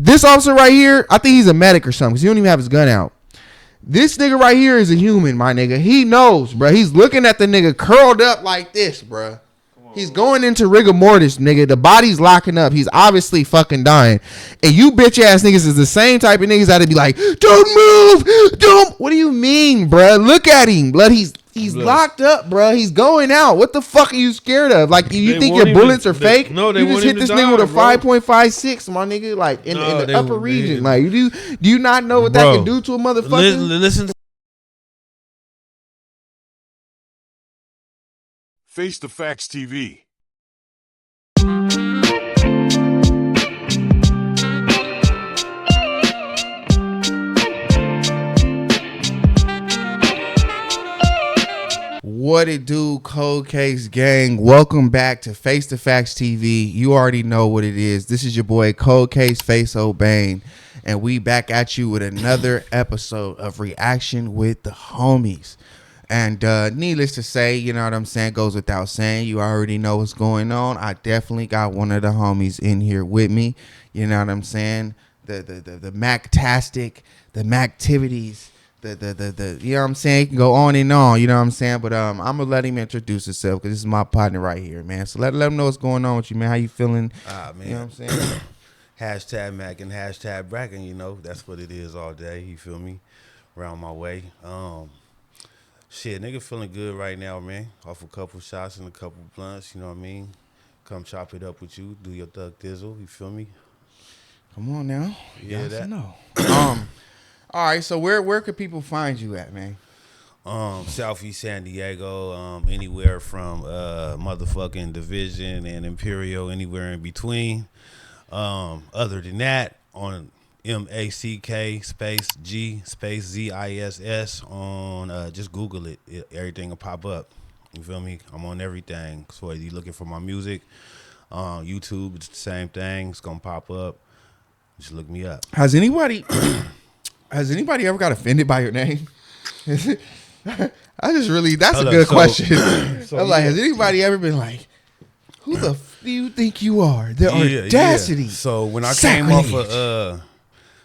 This officer right here, I think he's a medic or something because he don't even have his gun out. This nigga right here is a human, my nigga. He knows, bro. He's looking at the nigga curled up like this, bro. He's going into rigor mortis, nigga. The body's locking up. He's obviously fucking dying. And you bitch ass niggas is the same type of niggas that'd be like, don't move, don't. What do you mean, bro? Look at him, blood. He's locked up, bro. He's going out. What the fuck are you scared of? Like, you think your bullets are fake? No, they you just hit this nigga with a 5.56, my nigga. Like in the upper region. Like, do you not know what that can do to a motherfucker? Listen to Face the Facts TV. What it do, Cold Case Gang? Welcome back to Face the Facts TV. You already know what it is. This is your boy Cold Case Face Oban, and we back at you with another episode of Reaction with the Homies. And needless to say, you know what I'm saying, goes without saying, you already know what's going on. I definitely got one of the homies in here with me. You know what I'm saying? The Mac-tastic, the Mac-tivities, the you know what I'm saying? You can go on and on, you know what I'm saying? But I'm gonna let him introduce himself because this is my partner right here, man. So let him know what's going on with you, man. How you feeling? Man. You know what I'm saying? Hashtag Mac and hashtag bragging, you know, that's what it is all day. You feel me? Around my way. Shit, nigga feeling good right now, man. Off a couple shots and a couple blunts, you know what I mean? Come chop it up with you, do your thug dizzle, you feel me? Come on now. Yeah, that. No. All right, so where could people find you at, man? Southeast San Diego, anywhere from motherfucking Division and Imperial, anywhere in between. Other than that, on MACK space G space ZISS on just Google it. Everything will pop up. You feel me? I'm on everything. So you looking for my music, YouTube, it's the same thing. It's gonna pop up. Just look me up. Has anybody ever got offended by your name? That's a good question. I was like, has anybody ever been like, who the f do you think you are? The audacity. Yeah. So when I came off of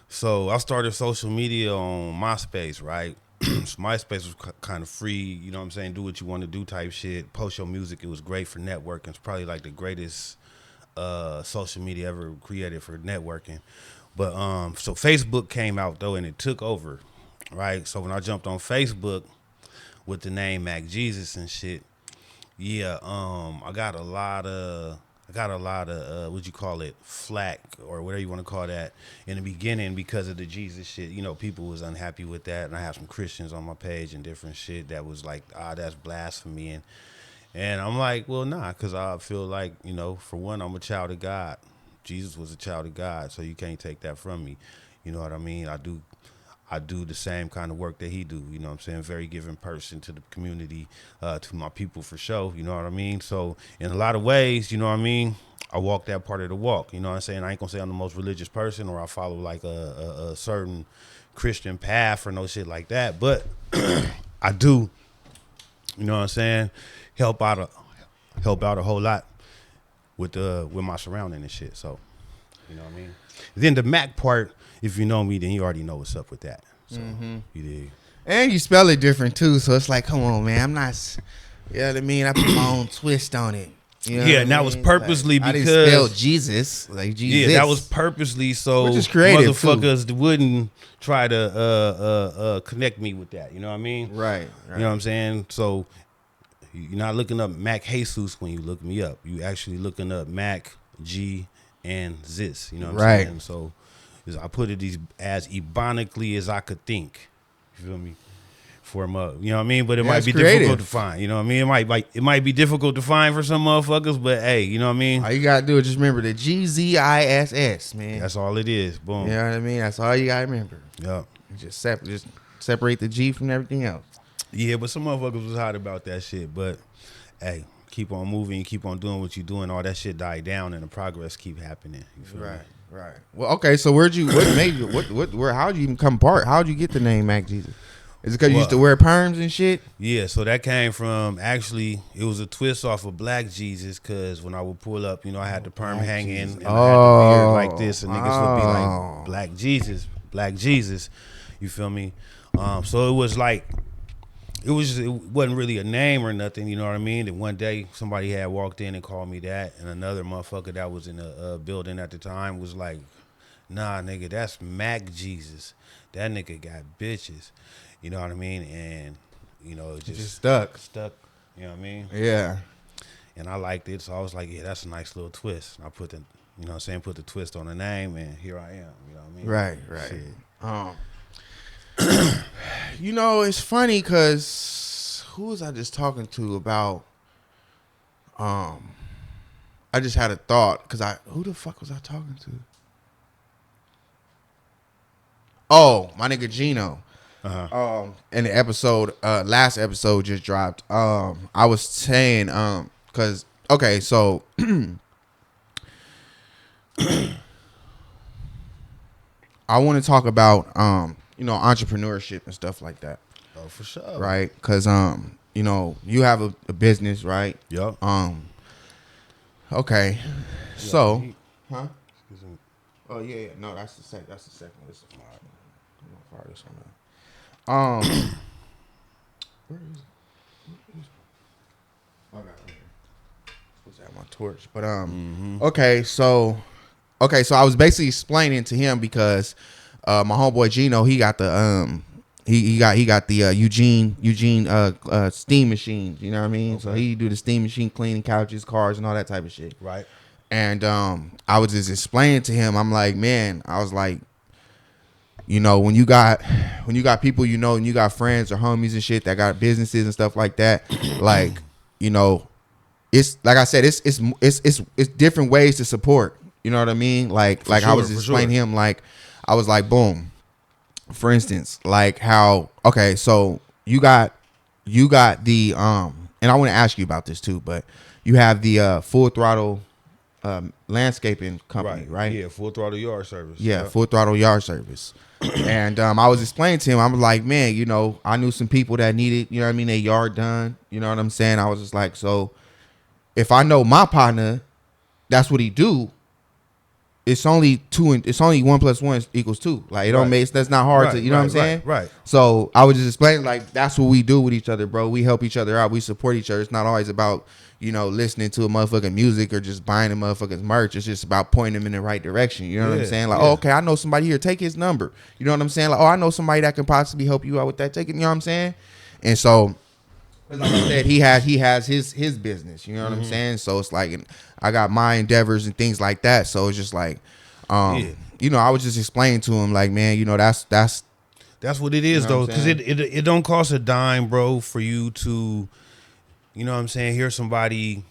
so I started social media on MySpace, right? So MySpace was kind of free, you know what I'm saying? Do what you want to do type shit. Post your music. It was great for networking. It's probably like the greatest social media ever created for networking. But so Facebook came out though, and it took over, right? So when I jumped on Facebook with the name MACK G ZISS and shit, yeah, I got a lot of what you call it, flack or whatever you want to call that in the beginning because of the Jesus shit. You know, people was unhappy with that, and I have some Christians on my page and different shit that was like, that's blasphemy, and I'm like, well, nah, because I feel like, you know, for one, I'm a child of God. Jesus was a child of God, so you can't take that from me. You know what I mean? I do the same kind of work that he do. You know what I'm saying? Very giving person to the community, to my people for sure. You know what I mean? So in a lot of ways, you know what I mean, I walk that part of the walk. You know what I'm saying? I ain't gonna say I'm the most religious person or I follow like a certain Christian path or no shit like that. But I do, you know what I'm saying, help out a whole lot with my surrounding and shit. So, you know what I mean? Then the Mac part, if you know me, then you already know what's up with that. So, you did. And you spell it different too, so it's like, come on, man, I'm not, you know what I mean? I put my own twist on it. You know and that was purposely like, because I didn't spell Jesus, like Jesus. Yeah, that was purposely so which is creative motherfuckers too. Wouldn't try to connect me with that. You know what I mean? Right. You know what I'm saying? So you're not looking up Mac Jesus when you look me up. You actually looking up Mac G and ZISS. You know what I'm saying? So I put it as ebonically as I could think. You feel me? For them up. You know what I mean? But it might be difficult to find. You know what I mean? It might be difficult to find for some motherfuckers, but hey, you know what I mean? All you gotta do is just remember the GZISS, man. That's all it is. Boom. You know what I mean? That's all you gotta remember. Yeah. Just separate the G from everything else. Yeah, but some motherfuckers was hot about that shit. But hey, keep on moving, keep on doing what you're doing. All that shit died down, and the progress keep happening. You feel me? Right. Well, okay. So how'd you even come apart? How'd you get the name MACK G ZISS? Is it because you used to wear perms and shit? Yeah, so that came from, actually, it was a twist off of MACK G ZISS, because when I would pull up, I had the perm hanging, and I had the beard like this, and niggas would be like, Black Jesus, you feel me? So it was like, it wasn't really a name or nothing, you know what I mean? And one day, somebody had walked in and called me that, and another motherfucker that was in the building at the time was like, nah, nigga, that's MACK G ZISS. That nigga got bitches. You know what I mean? And, it just stuck. You know what I mean? Yeah. And I liked it, so I was like, yeah, that's a nice little twist. And I put put the twist on the name, and here I am. You know what I mean? Right. It's funny because who was I just talking to about? I just had a thought because who the fuck was I talking to? Oh, my nigga Gino. In the episode, last episode just dropped. I was saying, cause okay, so I want to talk about, entrepreneurship and stuff like that. Oh, for sure. Right, cause you have a business, right? Yep. Okay, so, huh? Oh yeah, no, that's the second. This is mine. I'm gonna fire this one up. Where is it? I got it right here. Supposed to have my torch, but okay, so I was basically explaining to him because my homeboy Gino, he got the he got the Eugene steam machine. You know what I mean? Okay. So he do the steam machine cleaning couches, cars, and all that type of shit. Right. And I was just explaining to him. I'm like, man, I was like, when you got people, and you got friends or homies and shit that got businesses and stuff like that, like, it's like I said, it's different ways to support. You know what I mean? Like sure, I was explaining to him, like I was like, boom. For instance, like how, okay, so you got the and I want to ask you about this too, but you have the Full Throttle landscaping company, right? Yeah, Full Throttle Yard Service. Yeah, yep. Full Throttle Yard Service. And I was explaining to him, I was like, man, I knew some people that needed, their yard done. You know what I'm saying? I was just like, so if I know my partner, that's what he do. It's only 1 + 1 = 2. Like it don't make, that's not hard to, what I'm saying? Right. So I was just explaining, like, that's what we do with each other, bro. We help each other out. We support each other. It's not always about, listening to a motherfucking music or just buying a motherfucking merch. It's just about pointing them in the right direction. You know what I'm saying? Like, oh, okay, I know somebody here. Take his number. You know what I'm saying? Like, oh, I know somebody that can possibly help you out with that. Take it. You know what I'm saying? And so, like I said, he has his business. You know what I'm saying? So it's like, I got my endeavors and things like that. So it's just like, I was just explaining to him, like, man, that's what it is, though, because it don't cost a dime, bro, for you to, hear somebody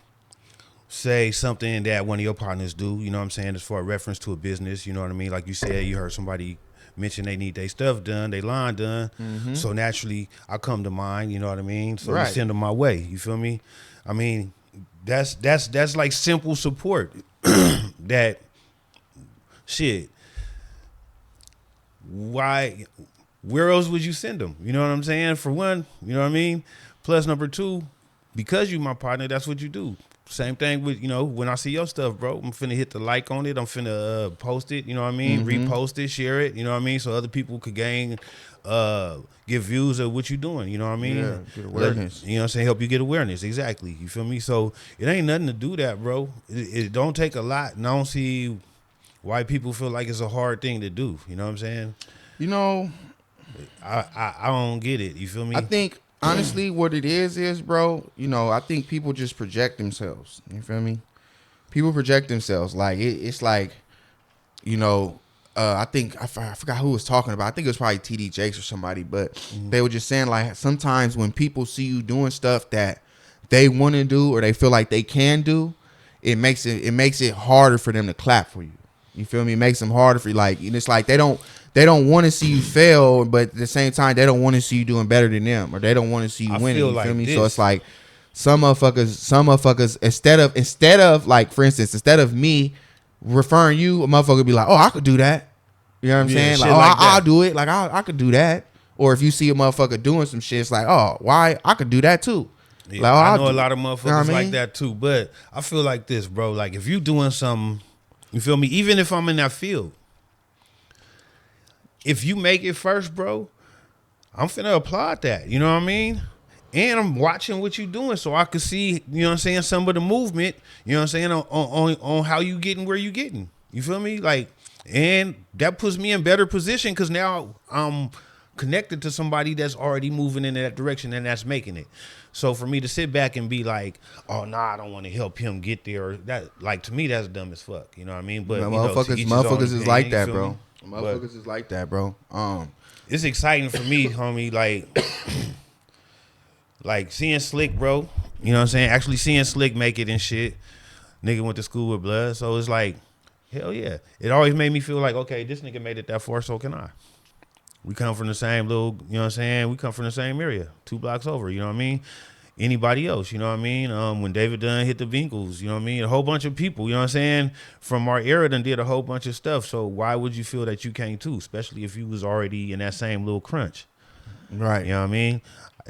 say something that one of your partners do. You know what I'm saying? As for a reference to a business. You know what I mean? Like you said, you heard somebody mention they need their stuff done, they line done. So naturally, I come to mind. You know what I mean? So you send them my way. You feel me? I mean, that's like simple support. That shit. Why? Where else would you send them? You know what I'm saying? For one, you know what I mean? Plus, number two, because you my partner, that's what you do. Same thing with, when I see your stuff, bro, I'm finna hit the like on it. I'm finna post it, you know what I mean? Repost it, share it, you know what I mean? So other people could get views of what you're doing, you know what I mean? Yeah, get awareness. You know what I'm saying? Help you get awareness, exactly. You feel me? So it ain't nothing to do that, bro. It don't take a lot, and I don't see why people feel like it's a hard thing to do. You know what I'm saying? I don't get it. You feel me? I think, honestly, what it is, bro, I think people just project themselves. You feel me? People project themselves. Like, it's like, I think, I forgot who was talking about. I think it was probably TD Jakes or somebody, but they were just saying, like, sometimes when people see you doing stuff that they want to do or they feel like they can do, it makes it harder for them to clap for you. You feel me? It makes them harder for you. Like, and it's like they don't want to see you fail, but at the same time, they don't want to see you doing better than them, or they don't want to see you winning. You feel me? So it's like some motherfuckers, instead of like, for instance, instead of me referring you, a motherfucker be like, oh, I could do that. You know what I'm saying? Like, oh, I'll do it. Like, I could do that. Or if you see a motherfucker doing some shit, it's like, oh, why? I could do that too. Yeah, like, oh, I know a lot of motherfuckers you know what I like mean? that too. But I feel like this, bro. Like if you doing something, you feel me? Even if I'm in that field, if you make it first, bro, I'm finna applaud that. You know what I mean? And I'm watching what you doing so I can see, you know what I'm saying, some of the movement, you know what I'm saying, on how you getting where you getting. You feel me? Like, and that puts me in better position because now I'm connected to somebody that's already moving in that direction and that's making it. So for me to sit back and be like, oh, nah, I don't want to help him get there, or that, like, to me, that's dumb as fuck. You know what I mean? But motherfuckers is like that, bro. Me? Motherfuckers is like that, bro. It's exciting for me, homie, like seeing Slick, bro. You know what I'm saying? Actually seeing Slick make it and shit. Nigga went to school with blood. So it's like, hell yeah. It always made me feel like, okay, this nigga made it that far, so can I. We come from the same little, you know what I'm saying? We come from the same area, 2 blocks over, you know what I mean? Anybody else, you know what I mean? When David Dunn hit the Winkles, you know what I mean? A whole bunch of people, you know what I'm saying? From our era done did a whole bunch of stuff. So why would you feel that you can't too? Especially if you was already in that same little crunch. Right. You know what I mean?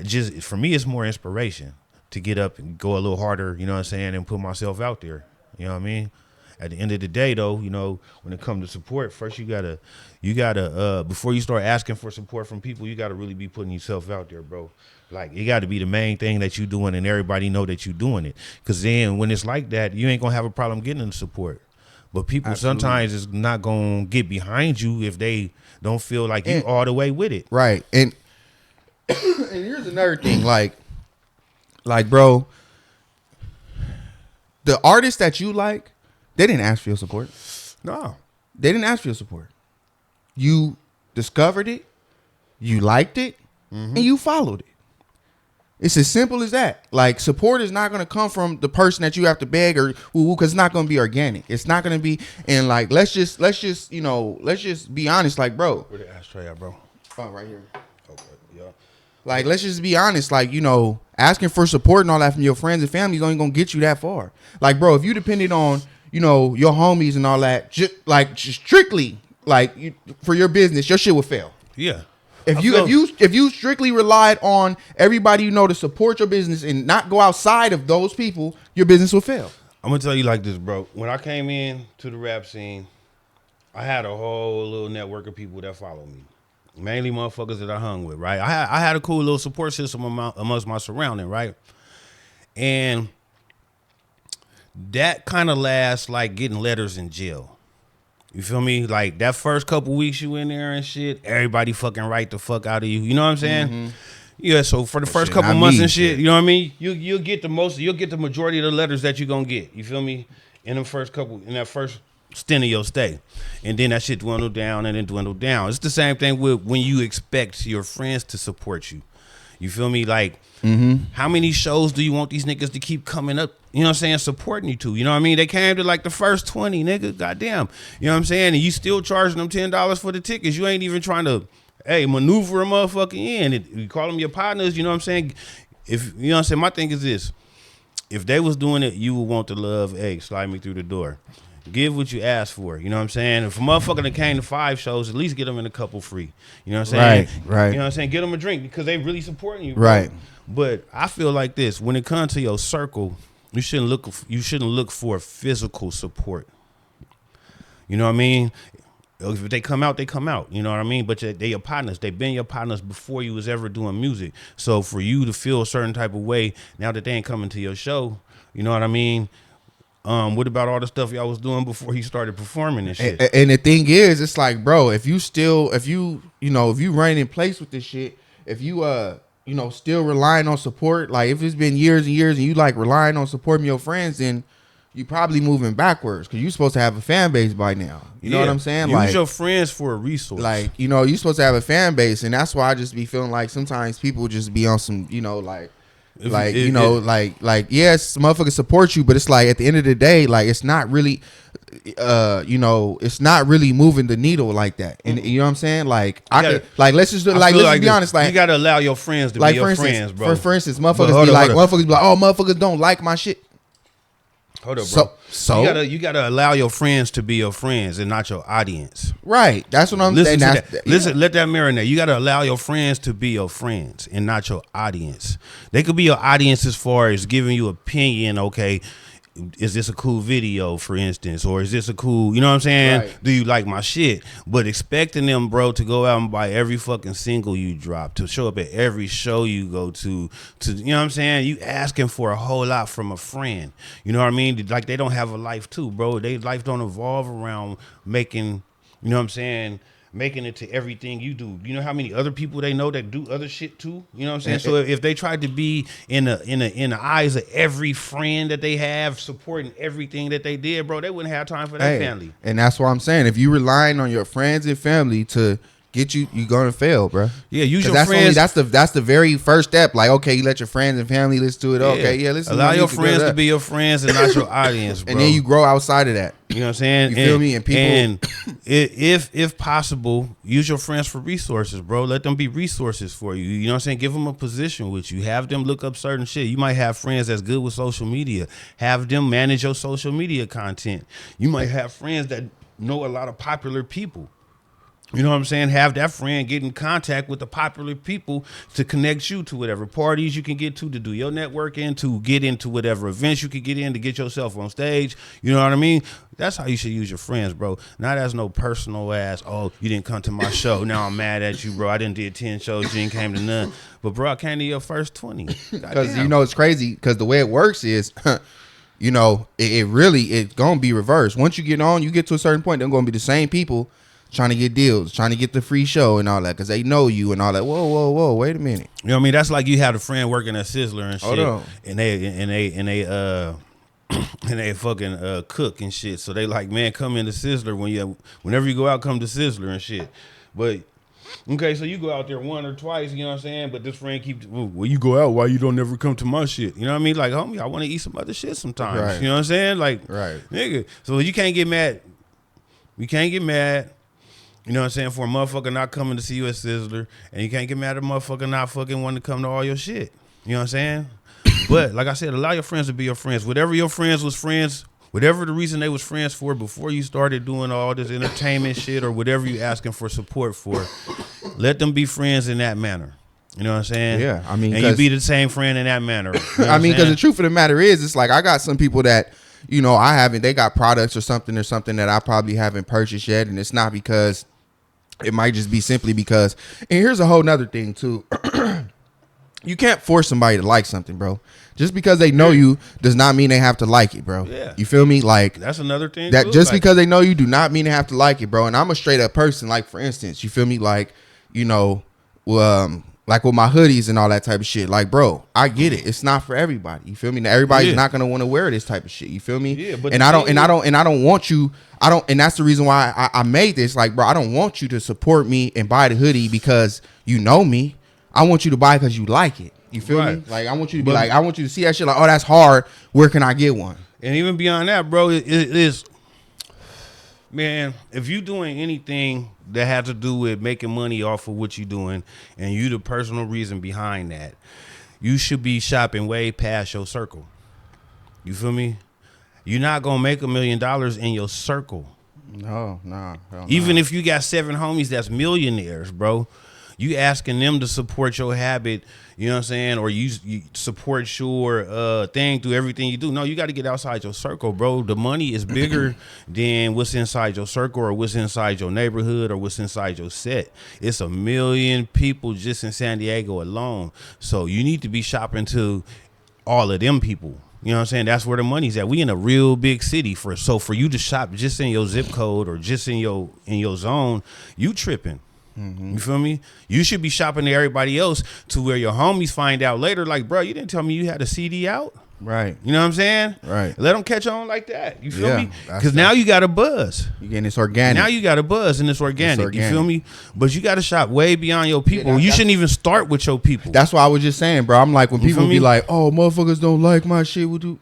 Just for me, it's more inspiration to get up and go a little harder, you know what I'm saying, and put myself out there. You know what I mean? At the end of the day, though, you know, when it comes to support, first you gotta before you start asking for support from people, you gotta really be putting yourself out there, bro. Like, it got to be the main thing that you doing and everybody know that you doing it. Because then when it's like that, you ain't going to have a problem getting the support. But people sometimes is not going to get behind you if they don't feel like you all the way with it. Right. And here's another thing. Like, bro, the artists that you like, they didn't ask for your support. No. They didn't ask for your support. You discovered it, you liked it, and you followed it. It's as simple as that. Like, support is not going to come from the person that you have to beg or because it's not going to be organic. It's not going to be. And like, let's just be honest. Like, bro, Where the ashtray at, bro? Oh, right here. Okay, yeah. Like, let's just be honest. Like, you know, asking for support and all that from your friends and family is only going to get you that far. Like, bro, if you depended on, you know, your homies and all that, just strictly like for your business, your shit would fail. Yeah. If you strictly relied on everybody you know to support your business and not go outside of those people, your business will fail. I'm gonna tell you like this, bro. When I came in to the rap scene, I had a whole little network of people that follow me, mainly motherfuckers that I hung with, right? I had a cool little support system amongst my surrounding, right? And that kind of lasts like getting letters in jail. You feel me? Like, that first couple weeks you in there and shit, everybody fucking write the fuck out of you. You know what I'm saying? Mm-hmm. Yeah, so for the first couple months and shit, you know what I mean? You'll get the majority of the letters that you're gonna get. You feel me? In that first stint of your stay. And then that shit dwindled down and then dwindled down. It's the same thing with when you expect your friends to support you. You feel me? Like, how many shows do you want these niggas to keep coming up, you know what I'm saying, supporting you to? You know what I mean? They came to like the first 20, nigga, goddamn. You know what I'm saying? And you still charging them $10 for the tickets. You ain't even trying to, maneuver a motherfucker in. You call them your partners, you know what I'm saying? If, you know what I'm saying? My thing is this. If they was doing it, you would want the love, slide me through the door. Give what you ask for. You know what I'm saying? If a motherfucker that came to 5 shows, at least get them in a couple free. You know what I'm saying? Right. You know what I'm saying? Get them a drink because they really supporting you. Bro. Right. But I feel like this. When it comes to your circle, you shouldn't look for physical support. You know what I mean? If they come out, they come out. You know what I mean? But they your partners. They've been your partners before you was ever doing music. So for you to feel a certain type of way now that they ain't coming to your show, you know what I mean? What about all the stuff y'all was doing before he started performing and shit? And the thing is, it's like, bro, if you running in place with this shit, if you still relying on support, like if it's been years and years and you like relying on supporting your friends, then you probably moving backwards because you're supposed to have a fan base by now. You know what I'm saying? Use your friends for a resource. Like, you're supposed to have a fan base, and that's why I just be feeling like sometimes people just be on some, yes, motherfuckers support you, but it's like at the end of the day, like it's not really, it's not really moving the needle like that. And you know what I'm saying? Like let's just be honest. Like, you gotta allow your friends to be your friends, bro. For instance, motherfuckers be like, oh, motherfuckers don't like my shit. Hold up, bro. So you gotta allow your friends to be your friends and not your audience. Right. That's what I'm saying. Listen, let that marinate. You gotta allow your friends to be your friends and not your audience. They could be your audience as far as giving you opinion. Okay, is this a cool video, for instance, or is this a cool, you know what I'm saying? Right. Do you like my shit? But expecting them, bro, to go out and buy every fucking single you drop, to show up at every show you go to, you know what I'm saying? You asking for a whole lot from a friend. You know what I mean? Like, they don't have a life too, bro. Their life don't evolve around making, you know what I'm saying, making it to everything you do. You know how many other people they know that do other shit too? You know what I'm saying? So if they tried to be in the eyes of every friend that they have, supporting everything that they did, bro, they wouldn't have time for their family. And that's what I'm saying. If you relying on your friends and family to get you, you're gonna fail, bro. Yeah, use your friends. That's the very first step. Like, okay, you let your friends and family listen to it. Yeah. Okay, yeah, listen. Allow your friends to be your friends and not your audience, bro. And then you grow outside of that. You know what I'm saying? You feel me? And people, and if possible, use your friends for resources, bro. Let them be resources for you. You know what I'm saying? Give them a position with you. Have them look up certain shit. You might have friends that's good with social media. Have them manage your social media content. You might have friends that know a lot of popular people. You know what I'm saying? Have that friend get in contact with the popular people to connect you to whatever parties you can get to do your networking, to get into whatever events you can get in, to get yourself on stage. You know what I mean? That's how you should use your friends, bro. Not as no personal ass, oh, you didn't come to my show, now I'm mad at you, bro. I didn't did 10 shows, you didn't came to none. But, bro, I came to your first 20. Because, you know, it's crazy because the way it works is, you know, it's going to be reversed. Once you get on, you get to a certain point, they're going to be the same people trying to get deals, trying to get the free show and all that, because they know you and all that. Whoa, wait a minute. You know what I mean? That's like you had a friend working at Sizzler and shit. Hold on. And they fucking cook and shit. So they like, man, come into Sizzler whenever you go out, come to Sizzler and shit. But okay, so you go out there one or twice, you know what I'm saying? But this friend keeps, well, you go out, why you don't never come to my shit? You know what I mean? Like, homie, I want to eat some other shit sometimes. Right. You know what I'm saying? Like, right, nigga. So you can't get mad. You can't get mad. You know what I'm saying? For a motherfucker not coming to see you at Sizzler, and you can't get mad at a motherfucker not fucking wanting to come to all your shit. You know what I'm saying? But like I said, allow your friends to be your friends. Whatever your friends was friends, whatever the reason they was friends for before you started doing all this entertainment shit or whatever you asking for support for, let them be friends in that manner. You know what I'm saying? Yeah, I mean, and you be the same friend in that manner. You know I mean, because the truth of the matter is, it's like I got some people that, you know, they got products or something that I probably haven't purchased yet, and it's not because. It might just be simply because, and here's a whole nother thing too. You can't force somebody to like something, bro. Just because they know you does not mean they have to like it, bro. Yeah. You feel me? Like, that's another thing. That too. just like, because they know you do not mean they have to like it, bro. And I'm a straight up person. Like, for instance, you feel me? Like, you know, like with my hoodies and all that type of shit. Like, bro, I get it. It's not for everybody. You feel me? Now, everybody's not gonna want to wear this type of shit. You feel me? Yeah, but and I don't want you. And that's the reason why I made this. Like, bro, I don't want you to support me and buy the hoodie because you know me. I want you to buy it because you like it. You feel me? Like, I want you to be like, I want you to see that shit like, oh, that's hard. Where can I get one? And even beyond that, bro, it is, man, if you doing anything that has to do with making money off of what you're doing and you the personal reason behind that, you should be shopping way past your circle. You feel me? You're not going to make $1 million in your circle. No. Even if you got 7 homies that's millionaires, bro, you asking them to support your habit, you know what I'm saying? Or you support your thing through everything you do. No, you got to get outside your circle, bro. The money is bigger than what's inside your circle or what's inside your neighborhood or what's inside your set. It's 1 million people just in San Diego alone. So you need to be shopping to all of them people. You know what I'm saying? That's where the money's at. We in a real big city for you to shop just in your zip code or just in your zone, you tripping. Mm-hmm. You feel me? You should be shopping to everybody else to where your homies find out later, like, bro, you didn't tell me you had a CD out. Right. You know what I'm saying? Right. Let them catch on like that. You feel me? Because now you got a buzz. You getting this organic. Now you got a buzz and it's organic. You feel me? But you got to shop way beyond your people. You shouldn't even start with your people. That's why I was just saying, bro. I'm like, when people be like, oh, motherfuckers don't like my shit, what do?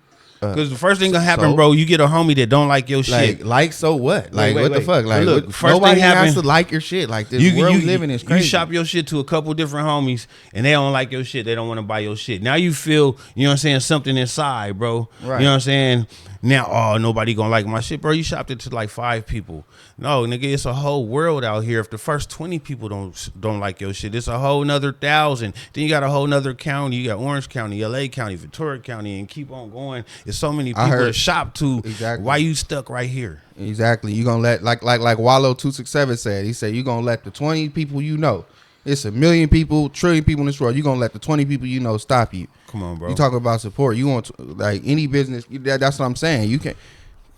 Because the first thing gonna happen, bro, you get a homie that don't like your shit. Like so what? Like, what the fuck? Like, look, first nobody thing has to like your shit. Like, this world we living is crazy. You shop your shit to a couple different homies, and they don't like your shit. They don't want to buy your shit. Now you feel, you know what I'm saying, something inside, bro. Right. You know what I'm saying? Now, oh, nobody gonna like my shit, bro. You shopped it to like 5 people. No, nigga, it's a whole world out here. If the first 20 people don't like your shit, it's a whole nother 1,000. Then you got a whole nother county. You got Orange County, LA County, Ventura County, and keep on going. It's so many people to shop to. Exactly. Why you stuck right here? Exactly. You gonna let like Wallow 267 said. He said you gonna let the 20 people you know. It's a million people, trillion people in this world. You gonna let the 20 people you know stop you? Come on, bro. You talking about support? You want like any business? That's what I'm saying. You can.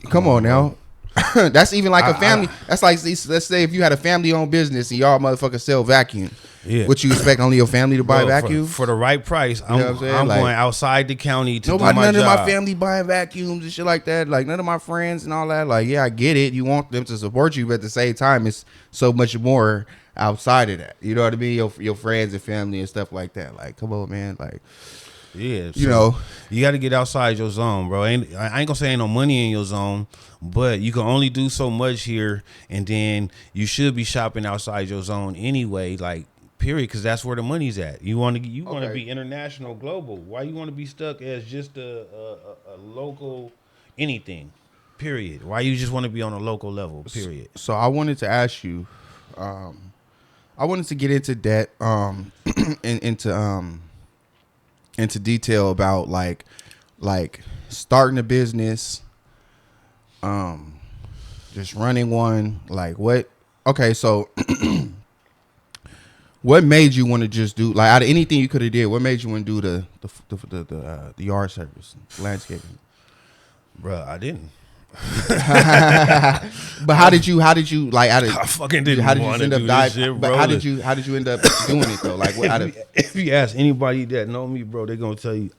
Come on now. That's even like a family. That's like, let's say if you had a family-owned business and y'all motherfuckers sell vacuum. Yeah. What you expect only your family to buy vacuums? For the right price, I'm going outside the county to do my job. None of my family buying vacuums and shit like that. Like none of my friends and all that. Like, yeah, I get it. You want them to support you, but at the same time, it's so much more outside of that. You know what I mean? Your friends and family and stuff like that. Like, come on, man. Like, yeah, you know, you got to get outside your zone, bro. I ain't gonna say ain't no money in your zone, but you can only do so much here, and then you should be shopping outside your zone anyway. Like, period, because that's where the money's at. You want to be international, global. Why you want to be stuck as just a local anything? Period. Why you just want to be on a local level? Period. So I wanted to ask you, I wanted to get into debt, into detail about like starting a business, just running one. Like what? Okay, so what made you want to just do, like, out of anything you could have did, what made you want to do the yard service, landscaping? Bruh, I didn't. But how did you like? I fucking didn't. How did you end up dying? But how did you end up doing it though? Like, what? If you ask anybody that know me, bro, they're gonna tell you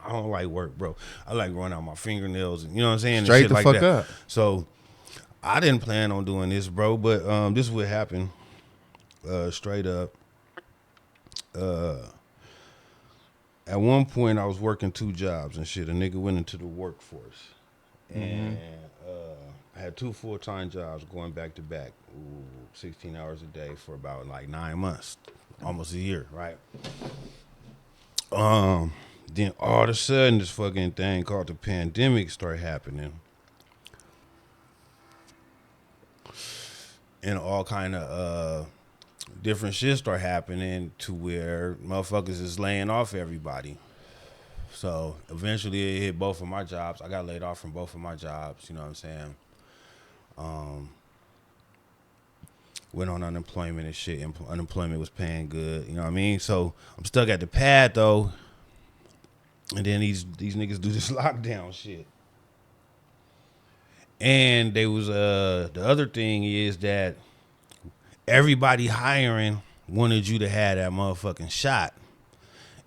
I don't like work, bro. I like running out my fingernails and you know what I'm saying. Straight and shit the like fuck that. up. So I didn't plan on doing this, bro. But this is what happened. Straight up. At one point, I was working 2 jobs and shit. A nigga went into the workforce. And I had 2 full-time jobs going back to back, 16 hours a day for about like 9 months, almost a year, right? Then all of a sudden, this fucking thing called the pandemic started happening, and all kind of different shit start happening to where motherfuckers is laying off everybody. So eventually it hit both of my jobs. I got laid off from both of my jobs, you know what I'm saying? Went on unemployment and shit. Unemployment was paying good, you know what I mean? So I'm stuck at the pad though. And then these niggas do this lockdown shit. And they was the other thing is that everybody hiring wanted you to have that motherfucking shot.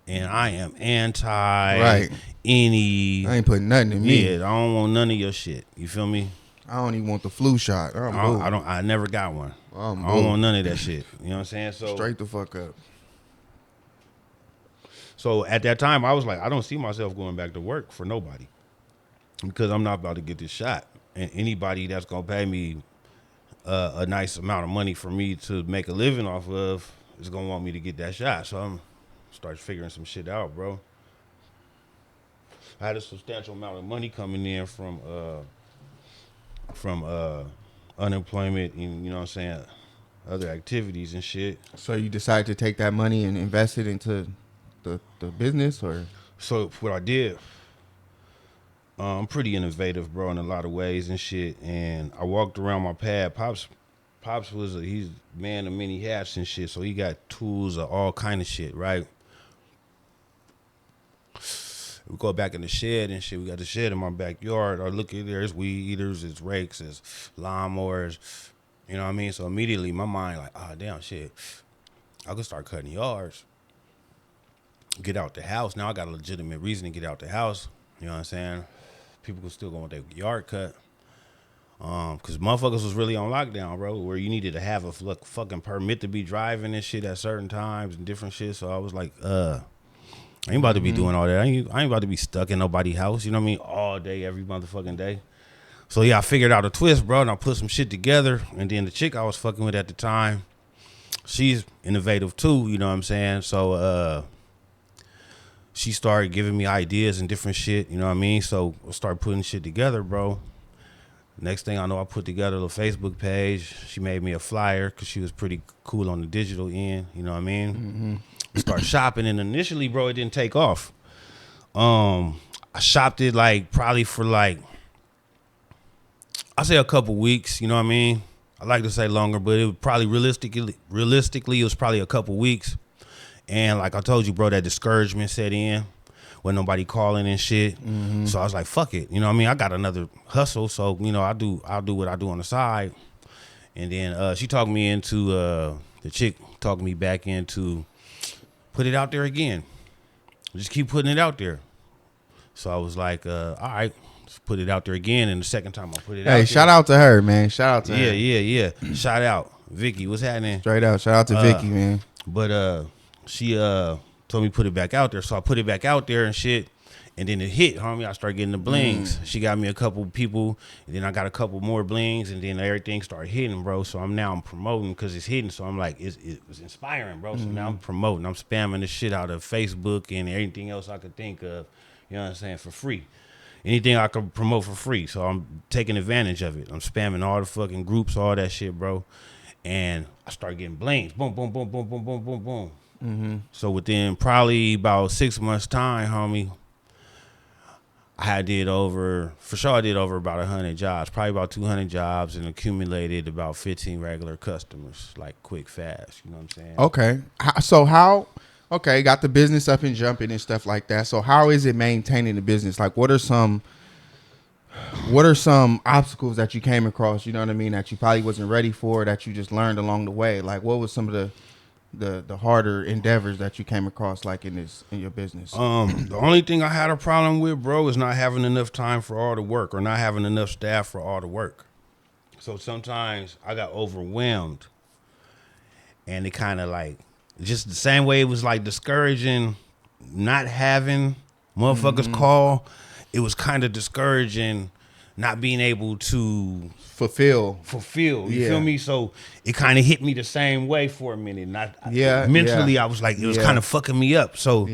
And I am anti any. I ain't putting nothing in me. Yeah, I don't want none of your shit. You feel me? I don't even want the flu shot. I never got one. I don't want none of that shit. You know what I'm saying? So straight the fuck up. So at that time, I was like, I don't see myself going back to work for nobody because I'm not about to get this shot. And anybody that's gonna pay me a nice amount of money for me to make a living off of is gonna want me to get that shot. So I'm start figuring some shit out, bro. I had a substantial amount of money coming in from unemployment and, you know what I'm saying, other activities and shit. So you decided to take that money and invest it into the business, or? So what I did, I'm pretty innovative, bro, in a lot of ways and shit. And I walked around my pad. Pops was he's man of many hats and shit. So he got tools of all kind of shit, right? We go back in the shed and shit. We got the shed in my backyard. I look at there, it's weed eaters, it's rakes, it's lawnmowers. You know what I mean? So immediately my mind like, oh damn shit, I could start cutting yards. Get out the house. Now I got a legitimate reason to get out the house. You know what I'm saying? People could still go with their yard cut. Cause motherfuckers was really on lockdown, bro, where you needed to have a fucking permit to be driving and shit at certain times and different shit. So I was like, I ain't about to be doing all that. I ain't about to be stuck in nobody's house, you know what I mean? All day, every motherfucking day. So yeah, I figured out a twist, bro, and I put some shit together. And then the chick I was fucking with at the time, she's innovative too, you know what I'm saying? So she started giving me ideas and different shit, you know what I mean? So I started putting shit together, bro. Next thing I know, I put together a Facebook page. She made me a flyer because she was pretty cool on the digital end, you know what I mean? Start shopping, and initially, bro, it didn't take off. I shopped it like probably for like, I say a couple weeks, you know what I mean? I like to say longer, but it was probably realistically, it was probably a couple weeks. And like I told you, bro, that discouragement set in when nobody calling and shit. So I was like, fuck it. You know what I mean? I got another hustle. So, you know, I'll do what I do on the side. And then she talked me into, the chick talked me back into, put it out there again. Just keep putting it out there. So I was like, all right, let's put it out there again. And the second time I put it out there. Hey, shout out to her, man. Shout out to her. Yeah. Shout out. Vicky, what's happening? Straight out. Shout out to Vicky, man. But she told me put it back out there. So I put it back out there and shit. And then it hit, homie. I started getting the blings. She got me a couple people. And then I got a couple more blings. And then everything started hitting, bro. So I'm promoting because it's hitting. So I'm like, it was inspiring, bro. So now I'm promoting. I'm spamming the shit out of Facebook and everything else I could think of. You know what I'm saying? For free. Anything I could promote for free. So I'm taking advantage of it. I'm spamming all the fucking groups, all that shit, bro. And I started getting blings. Boom, boom, boom, boom, boom, boom, boom, boom. So within probably about 6 months' time, homie, I did over about 100 jobs, probably about 200 jobs, and accumulated about 15 regular customers, like quick, fast. You know what I'm saying? Okay. So how? Okay, got the business up and jumping and stuff like that. So how is it maintaining the business? Like, what are some obstacles that you came across? You know what I mean? That you probably wasn't ready for, that you just learned along the way. Like, what was some of the harder endeavors that you came across, like in your business? The only thing I had a problem with, bro, is not having enough time for all the work, or not having enough staff for all the work. So sometimes I got overwhelmed, and it kind of like, just the same way it was like discouraging not having motherfuckers call, it was kind of discouraging not being able to fulfill. You feel me? So it kind of hit me the same way for a minute. And mentally, I was like, it was kind of fucking me up. So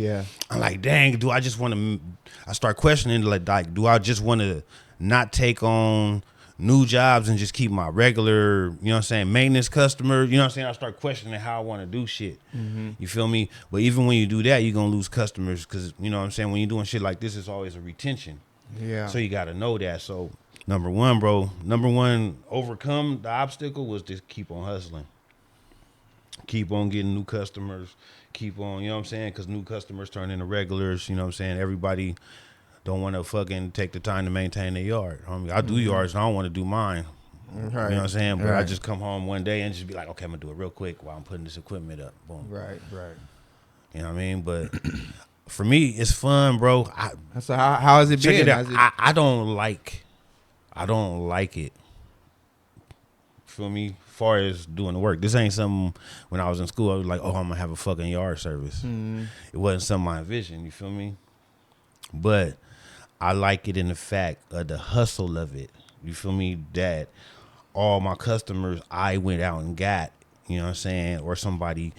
I'm like, dang, do I just want to? I start questioning, like, do I just want to not take on new jobs and just keep my regular, you know what I'm saying, maintenance customer? You know what I'm saying? I start questioning how I want to do shit. You feel me? But even when you do that, you're going to lose customers because, you know what I'm saying, when you're doing shit like this, it's always a retention. Yeah. So you got to know that. So number one, overcome the obstacle was just keep on hustling. Keep on getting new customers. Keep on, you know what I'm saying? Because new customers turn into regulars, you know what I'm saying? Everybody don't want to fucking take the time to maintain their yard. I do yards and I don't want to do mine. Right. You know what I'm saying? But I just come home one day and just be like, okay, I'm going to do it real quick while I'm putting this equipment up. Boom. Right. You know what I mean? But for me, it's fun, bro. So how has it been? Check it out. I don't like it. Feel me? As far as doing the work. This ain't something when I was in school, I was like, oh, I'm going to have a fucking yard service. It wasn't something I envisioned. You feel me? But I like it in the fact of the hustle of it. You feel me? That all my customers I went out and got, you know what I'm saying? Or somebody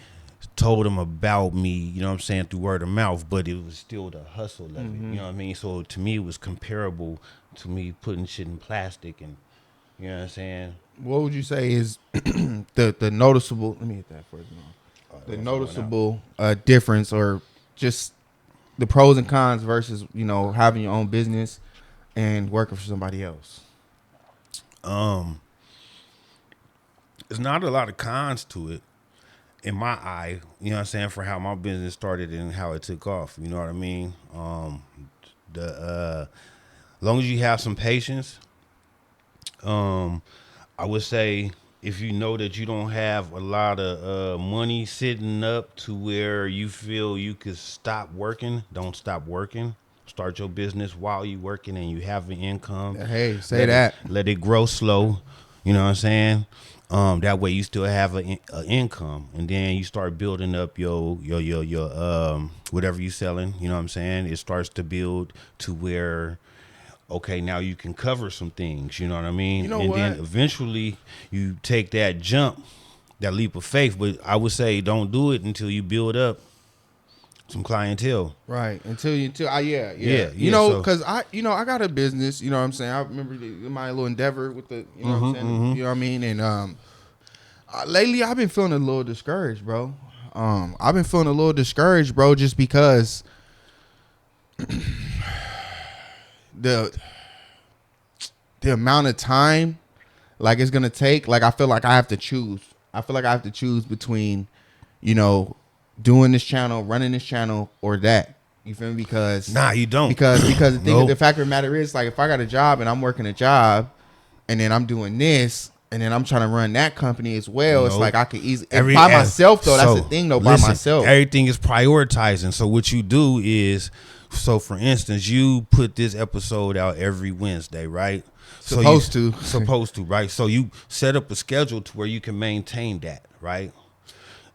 told them about me, you know what I'm saying, through word of mouth, but it was still the hustle of it. You know what I mean? So to me, it was comparable to me putting shit in plastic and, you know what I'm saying? What would you say is the noticeable, let me hit that first. The noticeable difference, or just the pros and cons versus, you know, having your own business and working for somebody else? There's not a lot of cons to it in my eye, you know what I'm saying, for how my business started and how it took off. You know what I mean? As long as you have some patience, I would say if you know that you don't have a lot of money sitting up to where you feel you could stop working, don't stop working. Start your business while you working and you have an income. Hey, say that. Let it grow slow. You know what I'm saying? That way you still have an income, and then you start building up your whatever you selling. You know what I'm saying? It starts to build to where, okay, now you can cover some things. You know what I mean? You know and what? Then eventually you take that jump, that leap of faith. But I would say don't do it until you build up some clientele. Right. Until Yeah, you know, so- because I got a business. You know what I'm saying. I remember my little endeavor with the, you know what I'm saying. You know what I mean. And lately I've been feeling a little discouraged, bro. I've been feeling a little discouraged, bro, just because the amount of time like it's gonna take. Like I feel like I have to choose. I feel like I have to choose between, you know, doing this channel, running this channel, or that. You feel me? Because Nah, you don't. Because the thing, Nope. the fact of the matter is, like, if I got a job and I'm working a job, and then I'm doing this, and then I'm trying to run that company as well, it's Nope. like I could easily by myself though. That's the thing though. Listen, by myself, everything is prioritizing. So what you do is, so for instance, you put this episode out every Wednesday, right? Supposed to, right? So you set up a schedule to where you can maintain that, right?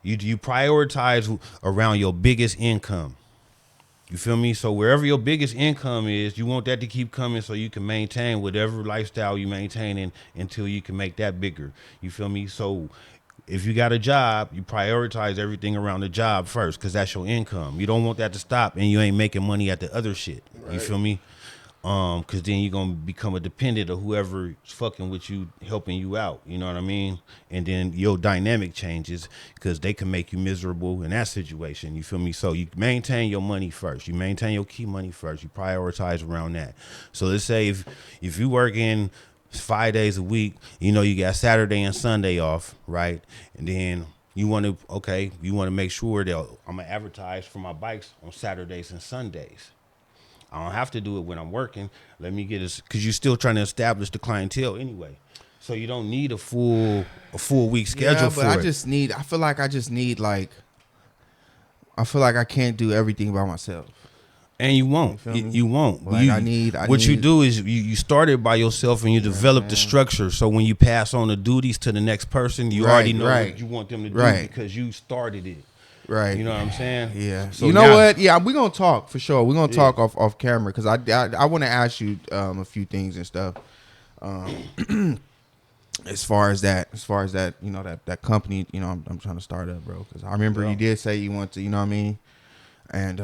You prioritize around your biggest income. You feel me? So wherever your biggest income is, you want that to keep coming so you can maintain whatever lifestyle you maintaining until you can make that bigger. You feel me? So if you got a job, you prioritize everything around the job first because that's your income. You don't want that to stop and you ain't making money at the other shit. Right. You feel me? Because then you're going to become a dependent of whoever's fucking with you, helping you out. You know what I mean? And then your dynamic changes because they can make you miserable in that situation. You feel me? So you maintain your money first. You maintain your key money first. You prioritize around that. So let's say if you work in 5 days a week, you know, you got Saturday and Sunday off, right? And then you want to make sure that I'm going to advertise for my bikes on Saturdays and Sundays. I don't have to do it when I'm working. Let me get it, because you're still trying to establish the clientele anyway. So you don't need a full week schedule for it. I feel like I can't do everything by myself. And you won't. You won't. Like you do is you started by yourself and you develop the structure. So when you pass on the duties to the next person, you already know what you want them to do because you started it. Right. You know what I'm saying? Yeah. So you know what? Yeah, we're going to talk for sure. We're going to talk off camera because I want to ask you a few things and stuff. As far as that, you know, that company, you know, I'm trying to start up, bro. Because I remember you did say you want to, you know what I mean? And,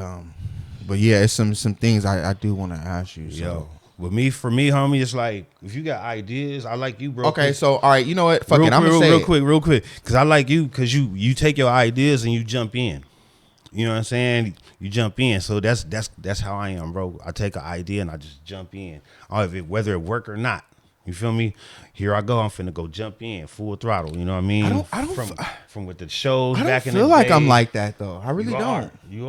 but yeah, it's some things I do want to ask you. So. Yo. For me, homie, it's like if you got ideas, I like you, bro. Okay, so all right, you know what? Fuck it, I'm gonna say real quick, because I like you, because you take your ideas and you jump in. You know what I'm saying? You jump in. So that's how I am, bro. I take an idea and I just jump in, whether it work or not. You feel me? Here I go. I'm finna go jump in full throttle. You know what I mean? I don't from with the shows I back in don't the feel like day. I'm like that though. I really don't. You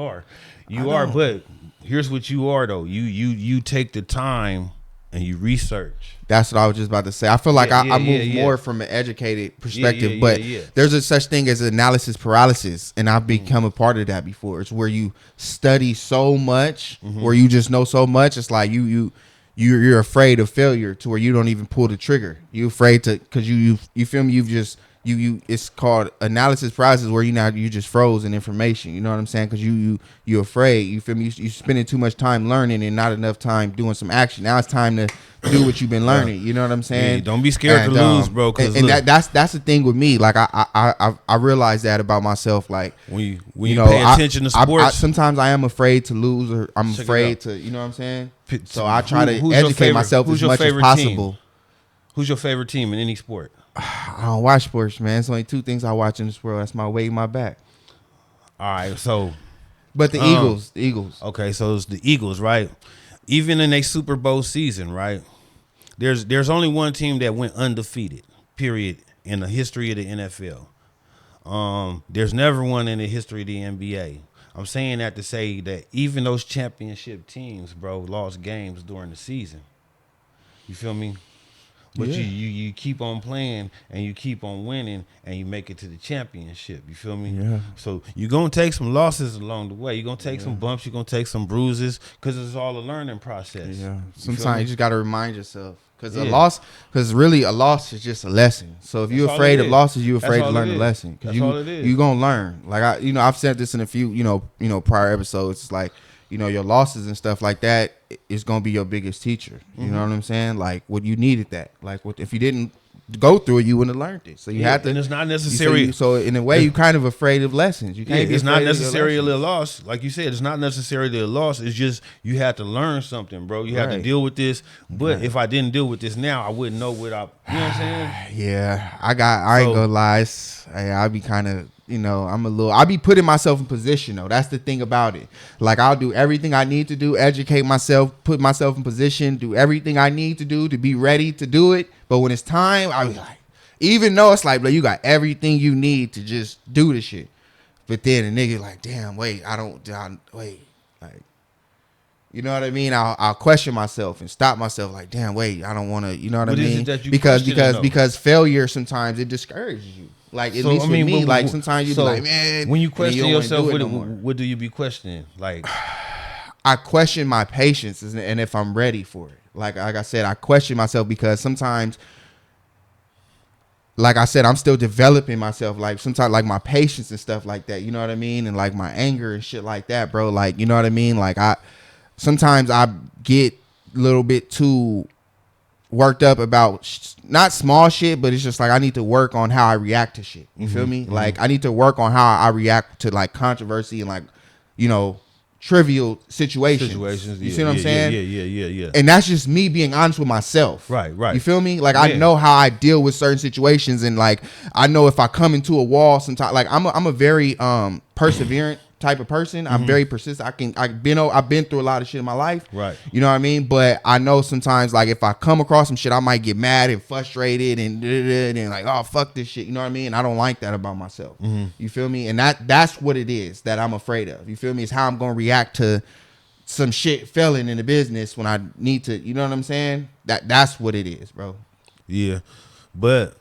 are, but here's what you are though. You take the time and you research. That's what I was just about to say. I feel like I move more from an educated perspective, but there's a such thing as analysis paralysis, and I've become a part of that before. It's where you study so much, where you just know so much. It's like you're afraid of failure to where you don't even pull the trigger. You're afraid to because you feel me. You've just it's called analysis paralysis where you just froze in information. You know what I'm saying? Because you're afraid. You feel me? You spending too much time learning and not enough time doing some action. Now it's time to do what you've been learning. You know what I'm saying? Yeah, don't be scared to lose, bro. And that's the thing with me. Like I realize that about myself. Like when you pay attention to sports, sometimes I am afraid to lose, or I'm afraid to. You know what I'm saying? So I try to educate myself as much as possible. Team? Who's your favorite team in any sport? I don't watch sports, man. It's only two things I watch in this world. That's my weight and my back. All right, so. But the Eagles. Okay, so it's the Eagles, right? Even in a Super Bowl season, right? There's only one team that went undefeated, period, in the history of the NFL. There's never one in the history of the NBA. I'm saying that to say that even those championship teams, bro, lost games during the season. You feel me? But you keep on playing and you keep on winning and you make it to the championship. You feel me? Yeah. So you're going to take some losses along the way. You're going to take some bumps. You're going to take some bruises because it's all a learning process. Yeah. Sometimes you just got to remind yourself because really a loss is just a lesson. So if you're afraid of losses, you're afraid to learn the lesson. Because you're going to learn. Like I've said this in a few, prior episodes. It's like, your losses and stuff like that is going to be your biggest teacher. You know what I'm saying? Like, what you needed that. Like, if you didn't go through it, you wouldn't have learned it. So you have to. And it's not necessary. So in a way, you're kind of afraid of lessons. You can't. It's not necessarily a loss. Like you said, it's not necessarily a loss. It's just you have to learn something, bro. You have to deal with this. But if I didn't deal with this now, I wouldn't know what I. You know what I'm saying? Yeah, I ain't gonna lie. I be kind of. I be putting myself in position though. That's the thing about it. Like I'll do everything I need to do, educate myself, put myself in position, do everything I need to do to be ready to do it. But when it's time, I be like, even though it's like, bro, you got everything you need to just do the shit. But then a nigga like, damn, wait, wait. Like, you know what I mean? I'll question myself and stop myself like, damn, wait, I don't want to, you know what I mean? Because failure sometimes it discourages you. Like at least with me, like sometimes you be like, man. When you question yourself, what do you be questioning? Like, I question my patience and if I'm ready for it. Like I said, I question myself because sometimes, like I said, I'm still developing myself. Like sometimes, like my patience and stuff like that. You know what I mean? And like my anger and shit like that, bro. Like you know what I mean? Like sometimes I get a little bit too worked up about not small shit, but it's just like I need to work on how I react to shit. You feel me? Like I need to work on how I react to like controversy and like, trivial situations. You see what I'm saying? Yeah. And that's just me being honest with myself. Right. You feel me? Like I know how I deal with certain situations, and like I know if I come into a wall sometimes, like I'm a very perseverant type of person. I'm very persistent. I've been through a lot of shit in my life. Right. You know what I mean? But I know sometimes like if I come across some shit, I might get mad and frustrated and like, oh fuck this shit. You know what I mean? And I don't like that about myself. You feel me? And that's what it is that I'm afraid of. You feel me? It's how I'm gonna react to some shit failing in the business when I need to, you know what I'm saying? That's what it is, bro. Yeah. But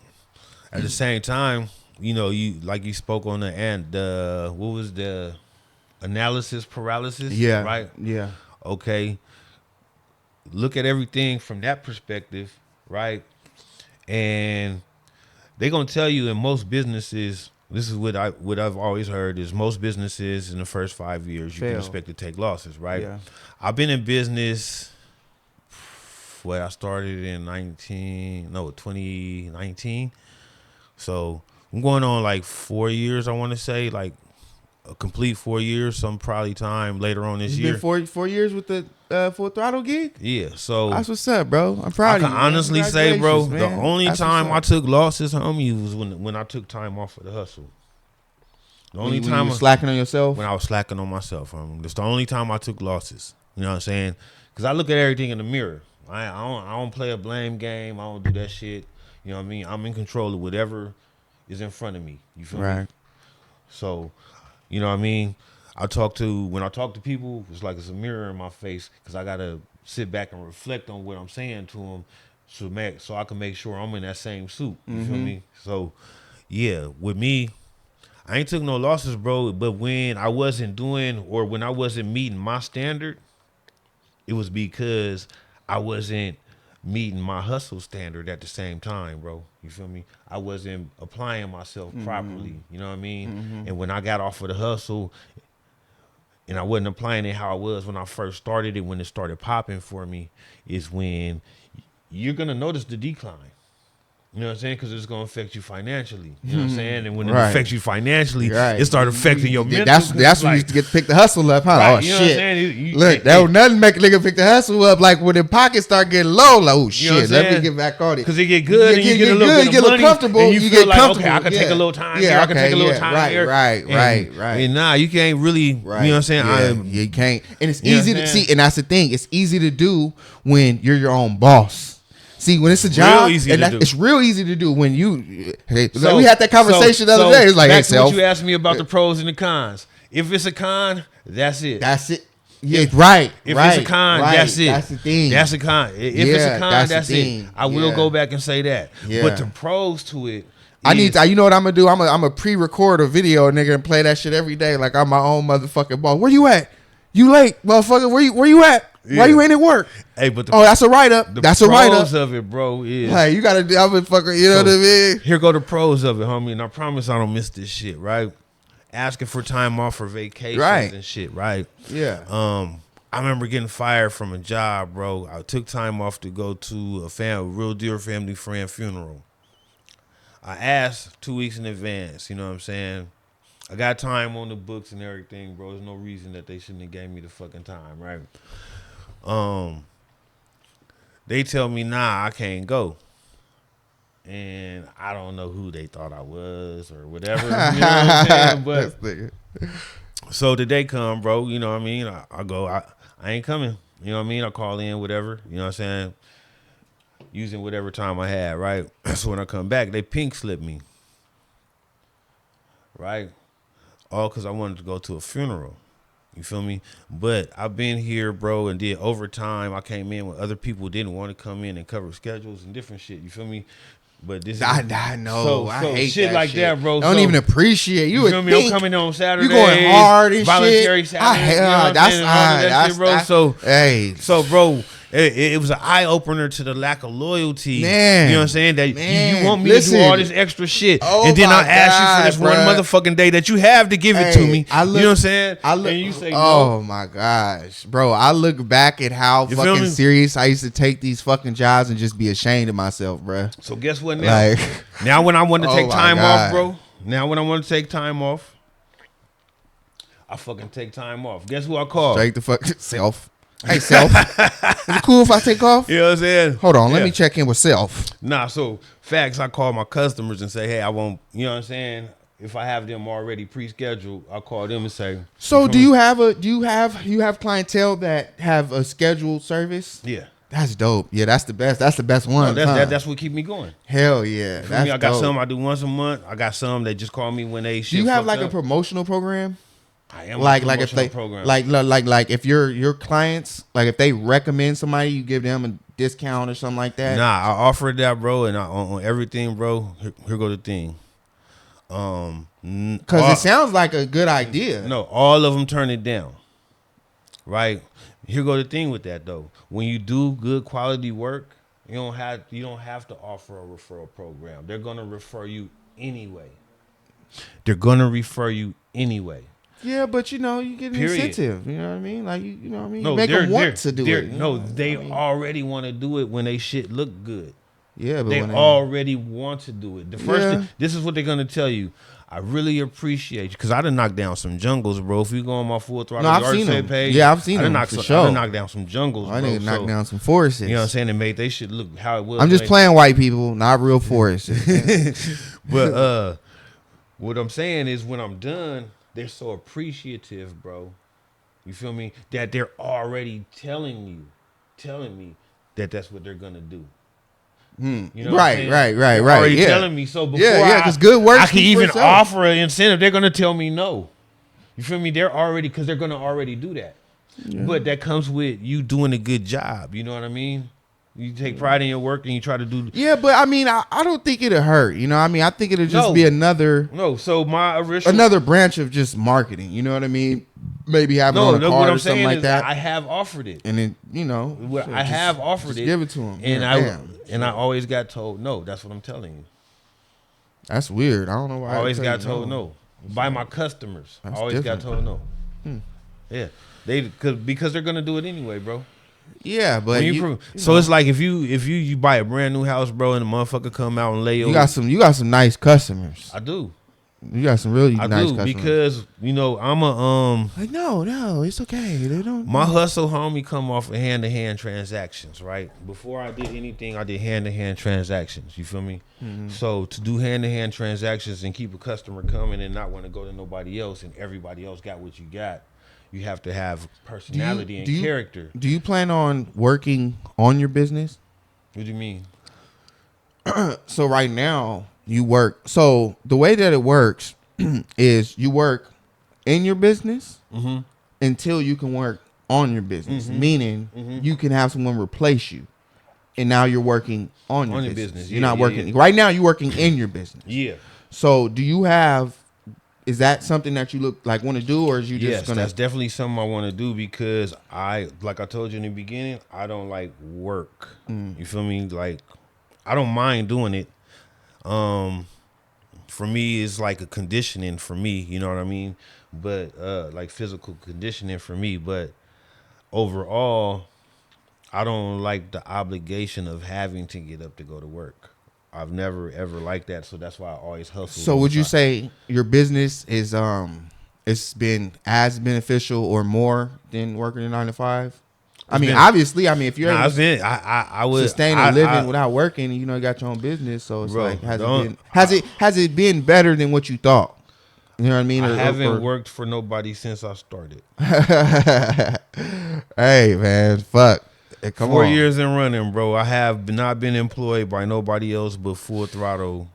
at the same time, you spoke on the end, what was the analysis paralysis? Yeah. Right? Yeah. Okay. Look at everything from that perspective, right? And they're gonna tell you in most businesses, this is what I've always heard is most businesses in the first 5 years you can expect to take losses, right? Yeah. I've been in business. I started in 2019. So I'm going on like 4 years. I want to say like a complete 4 years. Some probably time later on this year. Been 4 years with the Full Throttle gig. Yeah. So that's what's up, bro. I'm proud of you. I can honestly say, bro, man. the only time I took losses, homie, was when I took time off for the hustle. The only time you were slacking on yourself. When I was slacking on myself, that's the only time I took losses. You know what I'm saying? Because I look at everything in the mirror. I don't play a blame game. I don't do that shit. You know what I mean? I'm in control of whatever is in front of me. You feel me? So, you know what I mean? When I talk to people, it's like it's a mirror in my face because I gotta sit back and reflect on what I'm saying to them, so I can make sure I'm in that same suit. You feel me? So, yeah, with me, I ain't took no losses, bro. But when I wasn't when I wasn't meeting my standard, it was because I wasn't meeting my hustle standard at the same time, bro. You feel me? I wasn't applying myself properly. You know what I mean? And when I got off of the hustle and I wasn't applying it how I was when I first started it, when it started popping for me, is when you're going to notice the decline. You know what I'm saying? Because it's going to affect you financially. You know what I'm saying? And when it affects you financially, it started affecting your mental. That's when you used to pick the hustle up, huh? Right, oh, you know shit. Look, that was nothing make a nigga pick the hustle up. Like when the pockets start getting low, like, oh, shit, let me get back on it. Because it get good and you get a little bit of money. Comfortable, and you get feel like, comfortable. okay, I can take a little time here. I can take a little time here. Right. And nah, you can't really, you know what I'm saying? You can't. And it's easy to see, and that's the thing. It's easy to do when you're your own boss. See, when it's a job, it's real easy to do when you. Hey, we had that conversation the other day. It's like, hey, what you asked me about the pros and the cons. If it's a con, that's it. That's it. Yeah, right. If it's a con, that's it. That's the thing. That's a con. If it's a con, that's it. I will go back and say that. Yeah. But the pros to it. You know what I'm gonna do? I'm gonna pre-record a video, nigga, and play that shit every day like I'm my own motherfucking boss. Where you at? You late, motherfucker? Where you at? Yeah. Why you ain't at work? Hey, but that's a write up. That's a write up. The pros of it, bro, is hey, you gotta do. I'm a fucker. You know what I mean? Here go the pros of it, homie. And I promise I don't miss this shit, right? Asking for time off for vacations and shit, right? Yeah. I remember getting fired from a job, bro. I took time off to go to a real dear family friend funeral. I asked 2 weeks in advance. You know what I'm saying? I got time on the books and everything, bro. There's no reason that they shouldn't have gave me the fucking time, right? They tell me, nah, I can't go. And I don't know who they thought I was or whatever. You know what I'm saying? But so the day come, bro, you know what I mean? I go, I ain't coming. You know what I mean? I call in, whatever. You know what I'm saying? Using whatever time I had, right? So when I come back, they pink slip me. Right? All because I wanted to go to a funeral. You feel me? But I've been here, bro, and did overtime. I came in when other people didn't want to come in and cover schedules and different shit. You feel me? But this I know. So I hate shit that like shit. that, bro. I don't even appreciate you. You feel me? I'm coming on Saturday. You going hard and voluntary shit. Saturday. That's bro. So hey, so bro. It was an eye opener to the lack of loyalty. Man, you know what I'm saying? That you want me to do all this extra shit, oh and then I ask you for this God, one motherfucking day that you have to give it to me. You know what I'm saying? And you say oh no. my gosh, bro! I look back at how fucking serious I used to take these fucking jobs and just be ashamed of myself, bro. So guess what now? Now when I want to take time off, bro. Now when I want to take time off, I fucking take time off. Guess who I call? Straight the fuck self. Hey, self. Is it cool if I take off? You know what I'm saying? Hold on, let me check in with self. Nah, so facts, I call my customers and say, hey, I won't, you know what I'm saying? If I have them already pre-scheduled, I'll call them and say. So do you have clientele that have a scheduled service? Yeah. That's dope. Yeah, that's the best. That's the best one. No, that's what keep me going. Hell yeah. That's me, I got some I do once a month. I got some that just call me when they shit. Do you have like up. a promotional program? I am like if they program. like if your clients, like if they recommend somebody, you give them a discount or something like that. Nah, I offer that, bro, and on everything, bro. Here go the thing. Because it sounds like a good idea. No, all of them turn it down. Right? Here go the thing with that though. When you do good quality work, you don't have to offer a referral program. They're gonna refer you anyway. Yeah, but you get an incentive. You know what I mean? Like you know what I mean? No, you make them want to do it. No, they already want to do it when they shit look good. Yeah, but they already want to do it. The first thing, this is what they're gonna tell you. I really appreciate you because I done knocked down some jungles, bro. If you go on my Full Throttle page, yeah, I've seen them. I done knocked down some jungles, I bro. didn't knock down some forests. You know what I'm saying? And made they shit look how it was. I'm just playing white people, not real forests. But what I'm saying is when I'm done, they're so appreciative, bro. You feel me? That they're already telling me that that's what they're gonna do. You know right. Already telling me. So before because good work, I can even offer an incentive, they're gonna tell me no. You feel me? They're already because they're gonna already do that. Yeah. But that comes with you doing a good job. You know what I mean? You take pride in your work and you try to do. Yeah, but I mean, I don't think it'll hurt. You know, what I mean, I think it'll just be another. No, so my original another branch of just marketing. You know what I mean? Maybe having on a card or something like that. I have offered it, and then I have offered it. Give it to them, and I always got told no. That's what I'm telling you. That's weird. I don't know why. I always got told no by my customers. I always got told no. Yeah, because they're gonna do it anyway, bro. Yeah, but it's like if you buy a brand new house, bro, and the motherfucker come out and lay you got some nice customers. I do. You got some really nice customers. Because I'm a like no, it's okay. They don't. My hustle, homie, come off of hand-to-hand transactions, right? Before I did anything, I did hand-to-hand transactions. You feel me? Mm-hmm. So to do hand-to-hand transactions and keep a customer coming and not want to go to nobody else, and everybody else got what you got. You have to have personality and character. Do you plan on working on your business? What do you mean? So right now you work. So the way that it works is you work in your business until you can work on your business. Meaning you can have someone replace you, and now you're working on your business. You're not working right now. You're working in your business. Yeah. So do you have? Is that something that you want to do, or is you just gonna? That's definitely something I want to do because like I told you in the beginning, I don't like work. You feel me? Like I don't mind doing it. For me, it's like a conditioning for me. You know what I mean? But like physical conditioning for me. But overall, I don't like the obligation of having to get up to go to work. I've never ever liked that, so that's why I always hustle. So would you say your business is it's been as beneficial or more than working a 9 to 5? I mean, obviously, if you're able to I would sustain a living without working, you know, you got your own business, so it's like, has it been better than what you thought? You know what I mean? I haven't worked for nobody since I started. Hey man, fuck. Hey, come 4 on. years in running, bro. I have not been employed by nobody else but Full Throttle.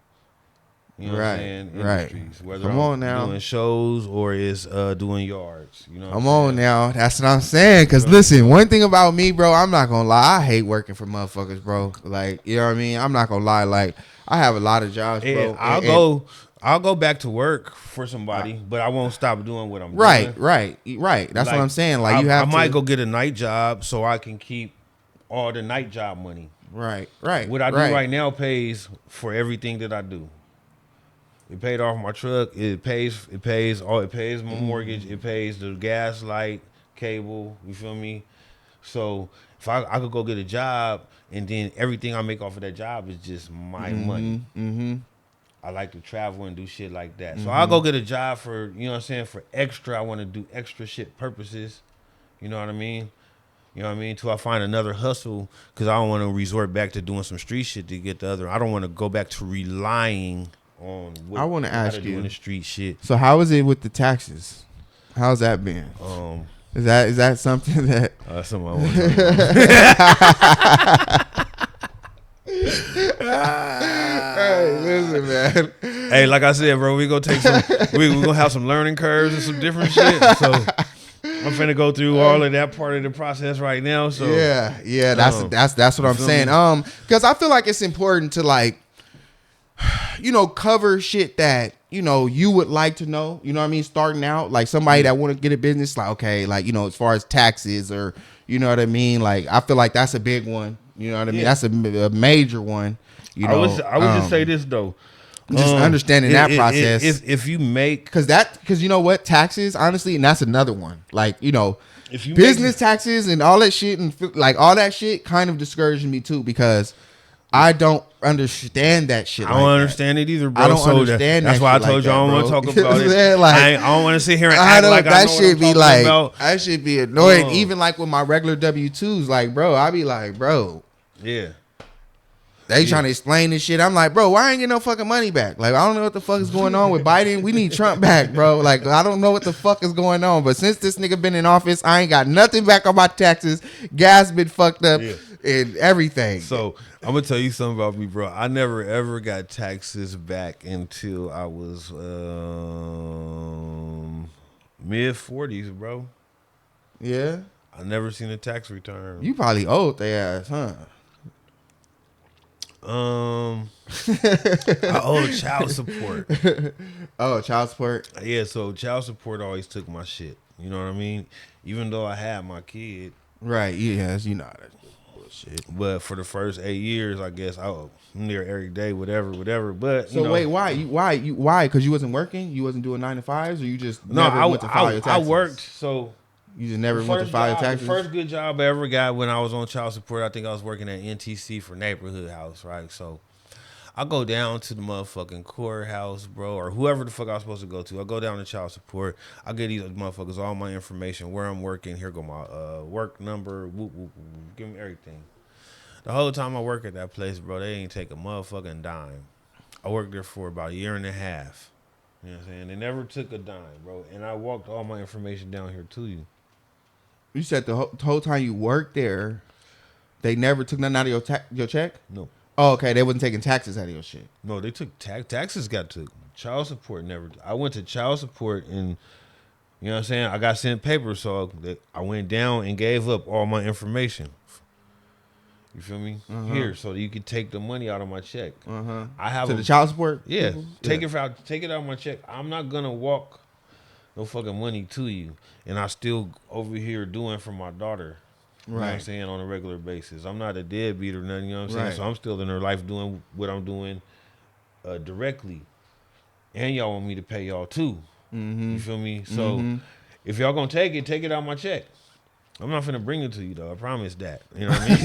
You know what I'm saying? Industries. Whether Come on now. doing shows or is doing yards. You know what Come I'm on saying? now. That's what I'm saying. Cause listen, one thing about me, bro, I'm not gonna lie. I hate working for motherfuckers, bro. Like, you know what I mean? I'm not gonna lie. Like, I have a lot of jobs, bro. I'll go back to work for somebody, but I won't stop doing what I'm doing. Right. That's what I'm saying. Like, I might go get a night job so I can keep all the night job money. Right. What I do right now pays for everything that I do. It paid off my truck. It pays my mortgage. It pays the gas, light, cable. You feel me? So if I could go get a job and then everything I make off of that job is just my money. Mm-hmm. I like to travel and do shit like that. So I'll go get a job for, you know what I'm saying, for extra. I want to do extra shit purposes. You know what I mean? Till I find another hustle, because I don't want to resort back to doing some street shit to get the other. I don't want to go back to relying on what I want to ask you doing the street shit. So how is it with the taxes? How's that been? Is that something that something I want to talk about? Hey, listen, man. Hey, like I said, bro, we gonna have some learning curves and some different shit. So I'm finna go through all of that part of the process right now. So yeah, that's what I'm saying. Because I feel like it's important to, like, you know, cover shit that, you know, you would like to know. You know what I mean? Starting out, like somebody that want to get a business, like, okay, like, you know, as far as taxes or, you know what I mean? Like, I feel like that's a big one. You know what I mean? That's a major one. You know, I would just say this though. Just understanding that process. If you make, because you know what, taxes, honestly, and that's another one. Like, you know, if you business taxes and all that shit, and like all that shit kind of discouraged me too, because I don't understand that shit. I don't understand it either, bro. I don't understand that's that why I shit told you I don't want to talk about it. Like, I don't want to sit here and act like I know what I'm talking about. That should be annoying. Even like with my regular W-2s, like, bro, I be like, bro, yeah. They trying to explain this shit. I'm like, bro, why I ain't get no fucking money back? Like, I don't know what the fuck is going on with Biden. We need Trump back, bro. Like, I don't know what the fuck is going on. But since this nigga been in office, I ain't got nothing back on my taxes. Gas been fucked up and everything. So I'm gonna tell you something about me, bro. I never ever got taxes back until I was mid-40s, bro. Yeah. I never seen a tax return. You probably owed their ass, huh? I owe child support. Oh, child support? Yeah, so child support always took my shit. You know what I mean? Even though I had my kid. Right, yes, you know that bullshit. But for the first 8 years, I guess I'm there every day, whatever. But so wait, why? Because you wasn't working? You wasn't doing 9 to 5s, or you just never went to file your taxes? I worked, so you just never went to file your taxes? The first good job I ever got when I was on child support, I think I was working at NTC for Neighborhood House, right? So I go down to the motherfucking courthouse, bro, or whoever the fuck I was supposed to go to. I go down to child support. I get these motherfuckers all my information, where I'm working. Here go my work number. Whoop, whoop, whoop. Give me everything. The whole time I work at that place, bro, they ain't take a motherfucking dime. I worked there for about 1.5 years. You know what I'm saying? They never took a dime, bro. And I walked all my information down here to you. You said the whole time you worked there, they never took nothing out of your check? No. Oh, okay. They wasn't taking taxes out of your shit. No, they took taxes. Got took. Child support never. I went to child support and, you know what I'm saying, I got sent papers, so I went down and gave up all my information. You feel me? Here, so you could take the money out of my check. I have the child support. Yeah, take it out of my check. I'm not gonna walk no fucking money to you, and I still over here doing for my daughter. You know what I'm saying, on a regular basis. I'm not a deadbeat or nothing. You know what I'm saying? So I'm still in her life doing what I'm doing directly, and y'all want me to pay y'all too. You feel me? So if y'all gonna take it out of my check. I'm not finna bring it to you though. I promise that. You know what I mean?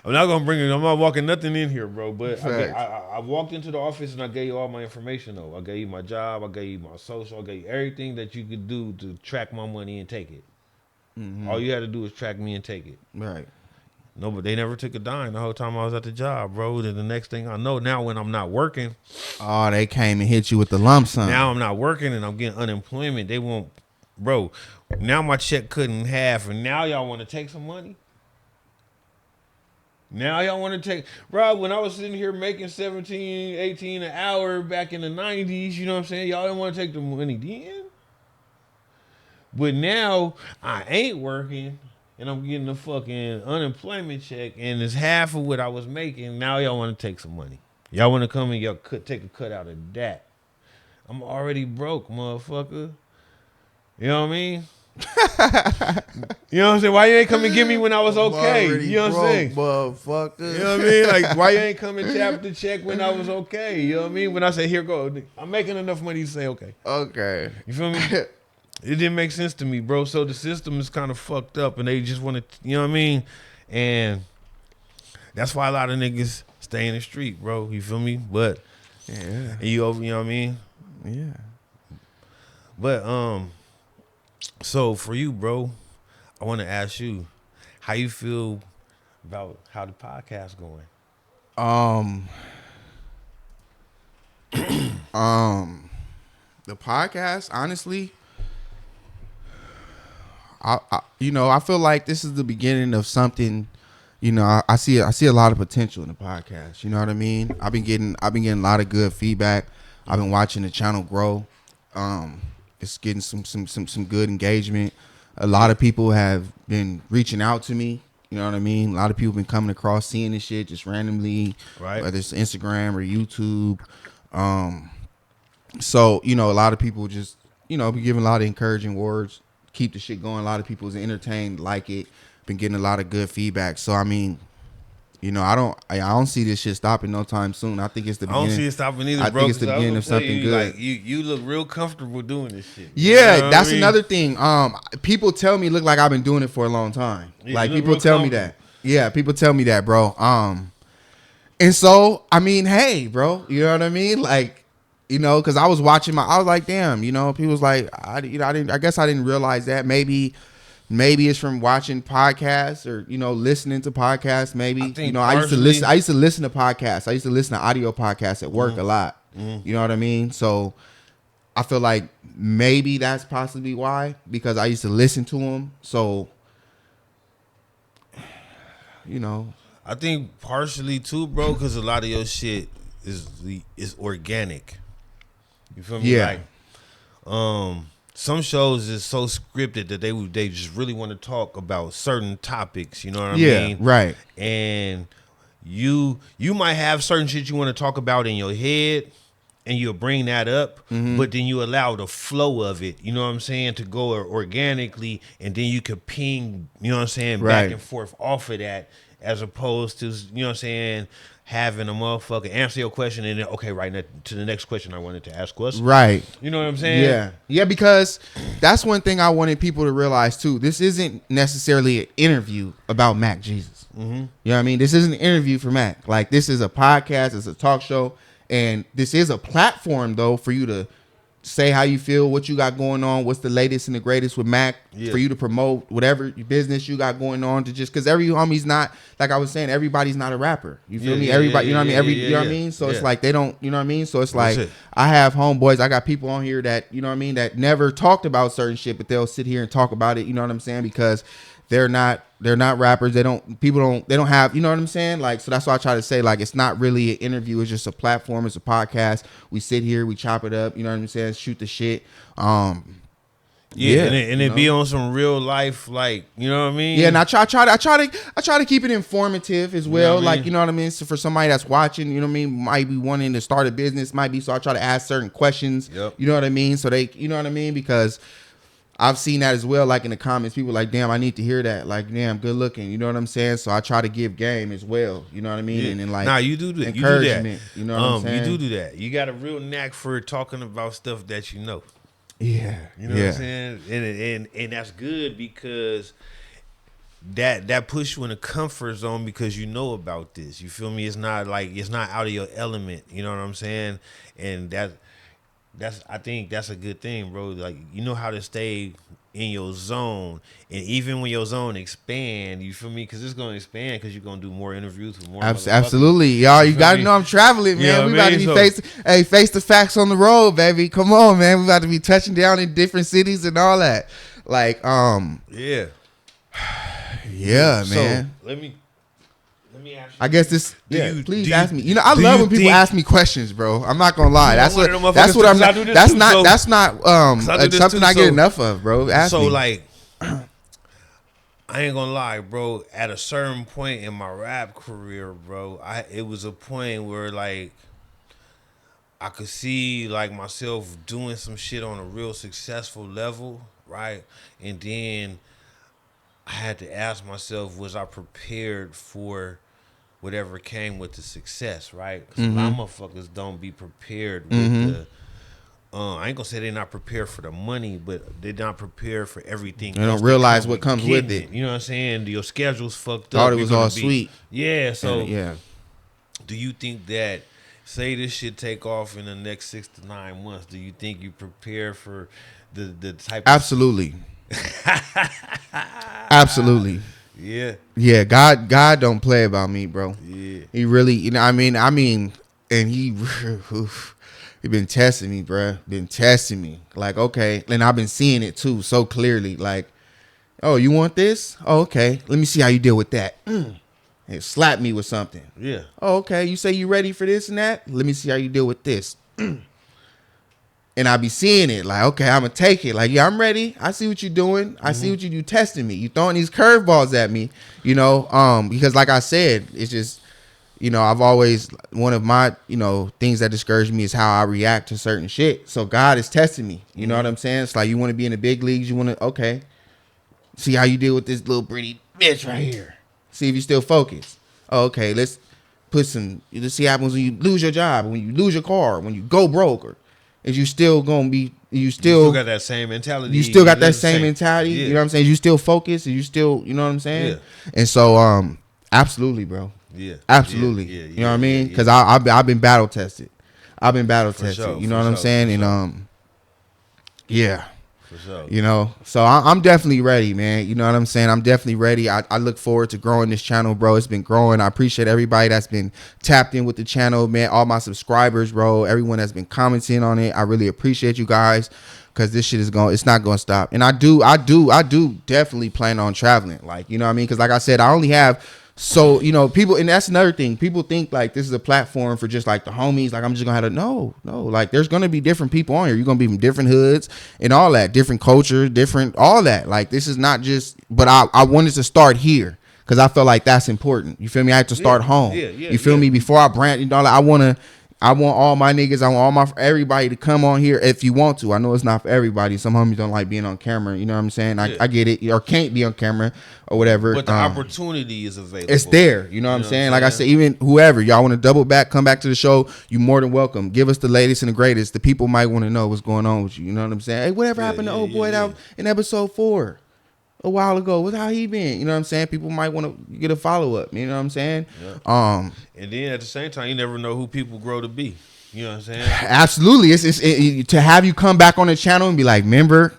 I'm not gonna bring it. I'm not walking nothing in here, bro. But I walked into the office and I gave you all my information though. I gave you my job. I gave you my social. I gave you everything that you could do to track my money and take it. Mm-hmm. All you had to do was track me and take it. Right. No, but they never took a dime the whole time I was at the job, bro. Then the next thing I know, now when I'm not working, oh, they came and hit you with the lump sum. Now I'm not working and I'm getting unemployment. They won't, bro. Now my check cut in half, and now y'all want to take some money. Now y'all want to take, bro. When I was sitting here making 17, 18 an hour back in the 90s, you know what I'm saying? Y'all didn't want to take the money then. But now I ain't working. And I'm getting a fucking unemployment check, and it's half of what I was making. Now y'all want to take some money. Y'all want to come and y'all take a cut out of that. I'm already broke, motherfucker. You know what I mean? You know what I'm saying? Why you ain't come and get me when I was okay? You know what I'm saying? Motherfucker. You know what I mean? Like, why you ain't come and tap the check when I was okay? You know what I mean? When I say, here go, I'm making enough money to say okay. Okay. You feel me? It didn't make sense to me, bro. So the system is kind of fucked up, and they just want to, you know what I mean? And that's why a lot of niggas stay in the street, bro. You feel me? But yeah, you know what I mean? Yeah. But so for you, bro, I want to ask you how you feel about how the podcast going. The podcast, honestly. I feel like this is the beginning of something. I see a lot of potential in the podcast. You know what I mean? I've been getting a lot of good feedback. I've been watching the channel grow. It's getting some good engagement. A lot of people have been reaching out to me. You know what I mean? A lot of people have been coming across, seeing this shit just randomly, right? Whether it's Instagram or YouTube. So a lot of people just be giving a lot of encouraging words. Keep the shit going. A lot of people is entertained, like it. Been getting a lot of good feedback. So I mean, I don't see this shit stopping no time soon. I think it's the beginning. I don't see it stopping either, bro. I think it's the beginning of something good. Like, you look real comfortable doing this shit. Yeah, that's another thing. People tell me look like I've been doing it for a long time. Yeah, like people tell me that. Yeah, people tell me that, bro. And so I mean, hey, bro, you know what I mean? Like, because I was watching I was like, damn, people was like, I guess I didn't realize that. Maybe it's from watching podcasts or listening to podcasts. Maybe I used to listen to podcasts. I used to listen to audio podcasts at work a lot. You know what I mean? So I feel like maybe that's possibly why, because I used to listen to them. So I think partially too, bro, because a lot of your shit is organic. You feel me? Yeah. Like, some shows is so scripted that they just really want to talk about certain topics. You know what I mean? Yeah, right. And you might have certain shit you want to talk about in your head, and you'll bring that up, but then you allow the flow of it, you know what I'm saying, to go organically, and then you could ping, you know what I'm saying, back and forth off of that, as opposed to, you know what I'm saying, having a motherfucker answer your question and then, okay, right now to the next question I wanted to ask us. Right. You know what I'm saying? Yeah. Yeah, because that's one thing I wanted people to realize too. This isn't necessarily an interview about MACK G ZISS. You know what I mean? This isn't an interview for Mac. Like, this is a podcast, it's a talk show, and this is a platform though for you to say how you feel, what you got going on, what's the latest and the greatest with Mac, for you to promote whatever business you got going on, to just, because every homie's not, like I was saying, everybody's not a rapper. You feel me? Everybody, you know what I mean? You know what I mean? So it's like they don't, you know what I mean? So it's like, I have homeboys, I got people on here that, you know what I mean, that never talked about certain shit, but they'll sit here and talk about it, you know what I'm saying? Because they're not rappers. They don't have, you know what I'm saying? Like, so that's why I try to say, like, it's not really an interview. It's just a platform. It's a podcast. We sit here, we chop it up, you know what I'm saying? Shoot the shit. And it be on some real life, like, you know what I mean? Yeah, and I try to keep it informative as well. You know, like, you know what I mean? So for somebody that's watching, you know what I mean, might be wanting to start a business, might be, so I try to ask certain questions. You know what I mean? So they, you know what I mean? Because I've seen that as well, like in the comments, people like, damn, I need to hear that. Like, damn, good looking. You know what I'm saying? So I try to give game as well. You know what I mean? And then, like, nah, you do that. Encouragement. You know what I'm saying? You do that. You got a real knack for talking about stuff that you know. Yeah. You know what I'm saying? And that's good because that puts you in a comfort zone because you know about this. You feel me? It's not out of your element. You know what I'm saying? And that's I think that's a good thing, bro. Like, you know how to stay in your zone, and even when your zone expand, you feel me? Because it's gonna expand because you're gonna do more interviews with more. Absolutely, y'all. You gotta know I'm traveling, man. Yeah, we about to be face to facts on the road, baby. Come on, man. We about to be touching down in different cities and all that. Like, yeah, man. So let me ask you. I guess this. Please ask me. You know, I do love you when people think- ask me questions, bro. I'm not gonna lie. Yeah, That's I'm one of them what. That's motherfuckers what I'm. too, 'cause I do this That's too, not. so- That's not. I do this Something too, I get so- enough of, bro. Ask me. Like, I ain't gonna lie, bro. At a certain point in my rap career, bro, it was a point where like I could see like myself doing some shit on a real successful level, right? And then I had to ask myself, was I prepared for whatever came with the success, right? Because a lot of motherfuckers don't be prepared with the. I ain't gonna say they're not prepared for the money, but they're not prepared for everything. They don't realize what comes with it. You know what I'm saying? Your schedule's fucked up. Thought it was You're gonna all sweet. Yeah. So yeah. do you think that, say this shit take off in the next 6 to 9 months, do you think you prepare for the type Absolutely. Absolutely. Yeah. Yeah, God don't play about me, bro. Yeah. He really, you know, I mean, and he been testing me, bro. Been testing me. Like, okay, and I've been seeing it too so clearly. Like, oh, you want this? Oh, okay. Let me see how you deal with that. And slap me with something. Yeah. Oh, okay. You say you ready for this and that? Let me see how you deal with this. And I be seeing it like, okay, I'm gonna take it. Like, yeah, I'm ready. I see what you're doing. I see what you do testing me. You throwing these curveballs at me, you know, because like I said, it's just, you know, I've always, one of my, you know, things that discourage me is how I react to certain shit. So God is testing me. You know what I'm saying? It's like, you want to be in the big leagues. You want to, okay, see how you deal with this little pretty bitch right here. See if you still focus. Oh, okay, let's see what happens when you lose your job, when you lose your car, when you go broke, or is you still gonna be, you still got that same mentality. You still got that same mentality. Yeah. You know what I'm saying? You still focus, and you still, you know what I'm saying? Yeah. And so, absolutely, bro. Yeah. Absolutely. Yeah. You know what I mean? Because I've been battle tested. I've been battle tested. Sure, you know what I'm saying? For And yeah. For sure. You know, so I'm definitely ready, man. You know what I'm saying? I'm definitely ready. I look forward to growing this channel, bro. It's been growing. I appreciate everybody that's been tapped in with the channel, man. All my subscribers, bro. Everyone that's been commenting on it. I really appreciate you guys, because this shit it's not going to stop. And I do definitely plan on traveling. Like, you know what I mean? Because like I said, I only have, so, you know, people, and that's another thing. People think like this is a platform for just like the homies. Like, I'm just gonna have to, no. Like, there's gonna be different people on here. You're gonna be from different hoods and all that, different culture, different, all that. Like, this is not just, but I wanted to start here because I felt like that's important. You feel me? I had to start home. You feel me? Before I brand, you know, like, I want all my niggas, I want everybody to come on here if you want to. I know it's not for everybody. Some homies don't like being on camera. You know what I'm saying? I get it. Or can't be on camera or whatever. But the opportunity is available. It's there. You know what I'm saying? Like I said, even whoever, y'all want to double back, come back to the show, you more than welcome. Give us the latest and the greatest. The people might want to know what's going on with you. You know what I'm saying? Hey, whatever happened to old boy that in episode 4? A while ago, what's how he been? You know what I'm saying? People might want to get a follow up. You know what I'm saying? Yeah. And then at the same time, you never know who people grow to be. You know what I'm saying? Absolutely. It's to have you come back on the channel and be like, remember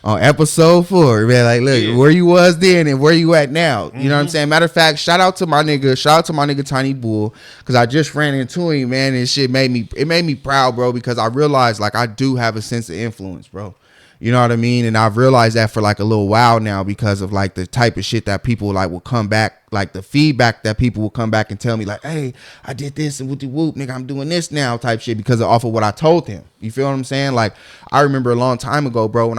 on episode 4, man, like, look, where you was then and where you at now. You know what I'm saying? Matter of fact, shout out to my nigga Tiny Bull, because I just ran into him, man, and shit made me proud, bro, because I realized like I do have a sense of influence, bro. You know what I mean? And I've realized that for like a little while now, because of like the type of shit that people like will come back, like the feedback that people will come back and tell me like, hey, I did this and whoop, nigga, I'm doing this now type shit, because off of what I told them. You feel what I'm saying? Like, I remember a long time ago, bro, when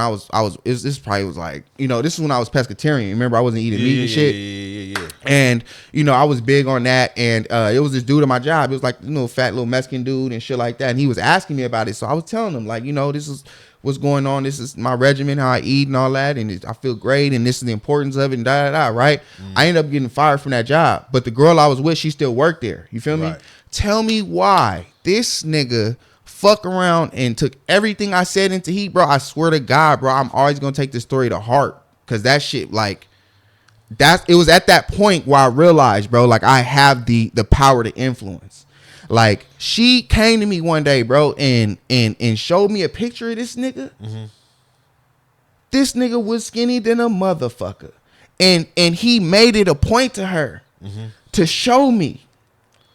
this probably was like, you know, this is when I was pescatarian. Remember, I wasn't eating meat and shit. Yeah. And, you know, I was big on that. And it was this dude at my job. It was like, you know, fat little Mexican dude and shit like that. And he was asking me about it. So I was telling him like, you know, this is what's going on. This is my regimen, how I eat and all that. And I feel great. And this is the importance of it and da. Right. I ended up getting fired from that job. But the girl I was with, she still worked there. You feel me? Tell me why this nigga fuck around and took everything I said into heat, bro, I swear to God, bro, I'm always gonna take this story to heart. Cause that shit, like, it was at that point where I realized, bro, like, I have the power to influence. Like, she came to me one day, bro, and showed me a picture of this nigga. Mm-hmm. This nigga was skinny than a motherfucker. And he made it a point to her to show me.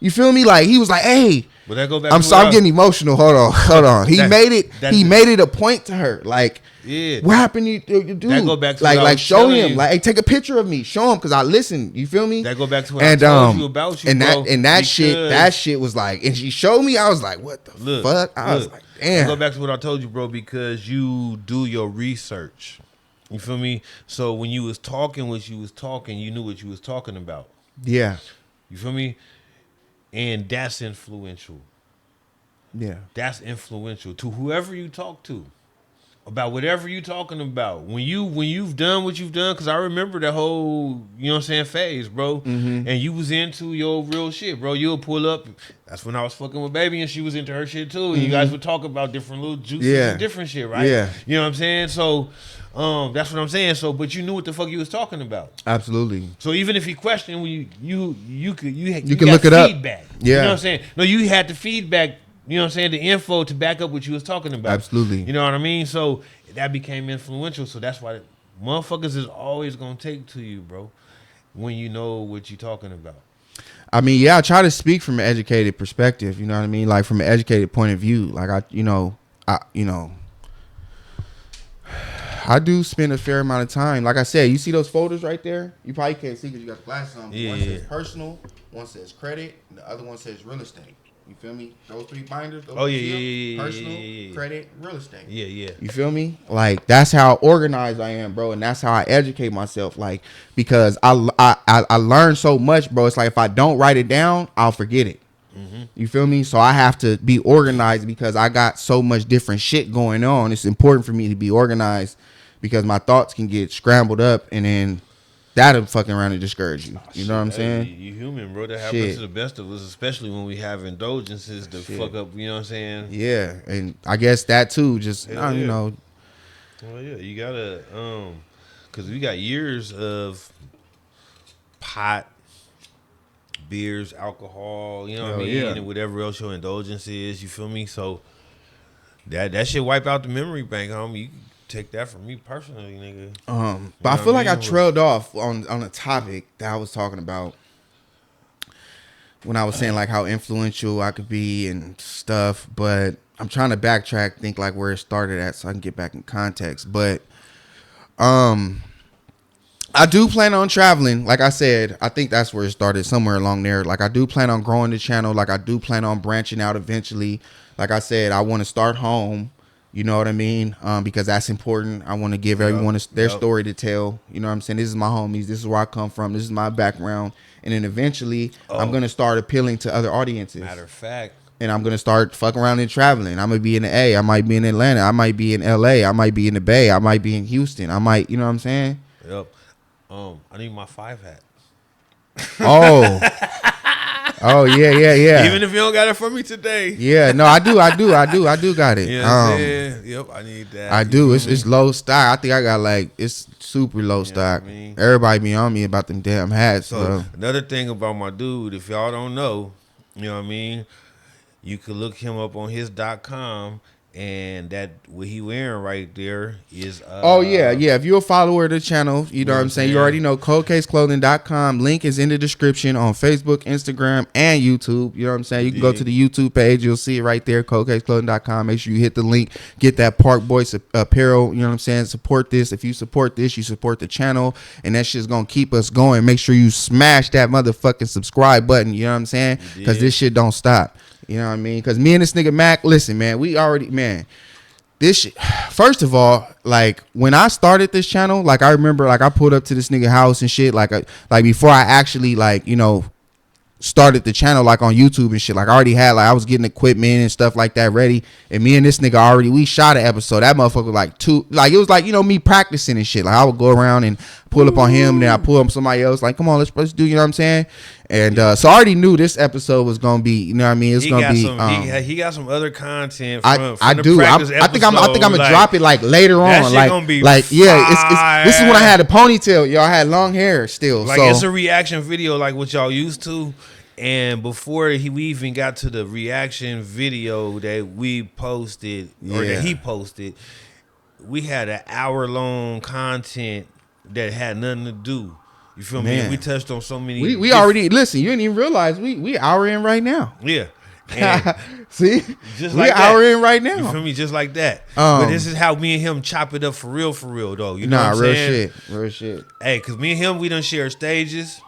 You feel me? Like, he was like, hey, but that go back I'm sorry, I'm getting emotional. Hold on. He made it a point to her. Like, yeah, what happened to you, dude? That go back to like show him. You. Like, hey, take a picture of me. Show him, because I listen. You feel me? That go back to what I told you about you, and bro. That shit was like, and she showed me. I was like, what the fuck? I was like, damn. Go back to what I told you, bro, because you do your research. You feel me? So when you was talking what you was talking, you knew what you was talking about. Yeah. You feel me? And that's influential. Yeah. That's influential to whoever you talk to about whatever you talking about. When you've done what you've done, because I remember that whole, you know what I'm saying, phase, bro. Mm-hmm. And you was into your real shit, bro. You'll pull up. That's when I was fucking with Baby and she was into her shit too. And you guys would talk about different little juices and different shit, right? Yeah. You know what I'm saying? So that's what I'm saying. So, but you knew what the fuck you was talking about. Absolutely. So even if he questioned, you could look it up. Feedback. Yeah. You know what I'm saying? No, you had the feedback. You know what I'm saying? The info to back up what you was talking about. Absolutely. You know what I mean? So that became influential. So that's why motherfuckers is always gonna take to you, bro, when you know what you're talking about. I mean, yeah, I try to speak from an educated perspective. You know what I mean? Like, from an educated point of view. Like, I do spend a fair amount of time. Like I said, you see those folders right there? You probably can't see because you got the glasses on. Yeah. One says personal, one says credit, and the other one says real estate. You feel me? Those three binders. Those personal, credit, real estate. Yeah. You feel me? Like, that's how organized I am, bro, and that's how I educate myself. Like, because I learned so much, bro. It's like, if I don't write it down, I'll forget it. Mm-hmm. You feel me? So I have to be organized because I got so much different shit going on. It's important for me to be organized because my thoughts can get scrambled up, and then that'll fucking around and discourage you. You know what I'm saying? You human, bro. That happens to the best of us, especially when we have indulgences to fuck up. You know what I'm saying? Yeah, and I guess that too. Just you know. Well, yeah, you gotta because we got years of pot, beers, alcohol. You know what I mean? Yeah. And whatever else your indulgence is. You feel me? So that shit wipe out the memory bank, homie. You take that from me personally, nigga. But I feel like I trailed off on a topic that I was talking about when I was saying like how influential I could be and stuff. But I'm trying to backtrack, think like where it started at, so I can get back in context. But I do plan on traveling. Like I said, I think that's where it started, somewhere along there. Like, I do plan on growing the channel. Like, I do plan on branching out eventually. Like I said, I want to start home. You know what I mean? Because that's important. I want to give everyone their story to tell. You know what I'm saying? This is my homies. This is where I come from. This is my background. And then eventually, I'm going to start appealing to other audiences. Matter of fact. And I'm going to start fucking around and traveling. I'm going to be in the A. I might be in Atlanta. I might be in LA. I might be in the Bay. I might be in Houston. I might, you know what I'm saying? Yep. I need my 5 hat. Oh yeah. Even if you don't got it for me today. Yeah, no, I do got it. You know what I'm saying? Yep, I need that. I do. It's low stock. I think I got like, it's super low stock. What I mean? Everybody be on me about them damn hats. So bro. Another thing about my dude, if y'all don't know, you know what I mean? You could look him up on his.com. And that what he wearing right there is if you're a follower of the channel, you know what I'm saying, you already know coldcaseclothing.com. Link is in the description on Facebook, Instagram, and YouTube. You know what I'm saying? You can go to the YouTube page, you'll see it right there, coldcaseclothing.com. Make sure you hit the link, get that Park Boys apparel. You know what I'm saying? Support this. If you support this, you support the channel, and that shit's gonna keep us going. Make sure you smash that motherfucking subscribe button. You know what I'm saying? Because this shit don't stop. You know what I mean? Because me and this nigga Mac, listen, man, this shit, first of all, like, when I started this channel, like, I remember, like, I pulled up to this nigga house and shit, like before I actually, like, you know, started the channel, like, on YouTube and shit. Like, I already had, like, I was getting equipment and stuff like that ready, and me and this nigga we shot an episode. That motherfucker it was like, you know, me practicing and shit. Like, I would go around and pull up on him, and then I pull up somebody else, like, come on, let's do, you know what I'm saying? And so I already knew this episode was gonna be, you know what I mean? It's gonna be. He got some other content. I do. I think I'm gonna drop it like later on. That like, gonna be yeah. This is when I had a ponytail. Y'all had long hair still. Like, so it's a reaction video, like what y'all used to. And before we even got to the reaction video that we posted or that he posted, we had an hour-long content that had nothing to do. You feel me? And we touched on so many. We already listen. You didn't even realize we hour in right now. Yeah. See, just we like hour in right now. You feel me? Just like that. But this is how me and him chop it up for real though. You know what I'm saying? Real shit. Hey, cause me and him, we done share stages.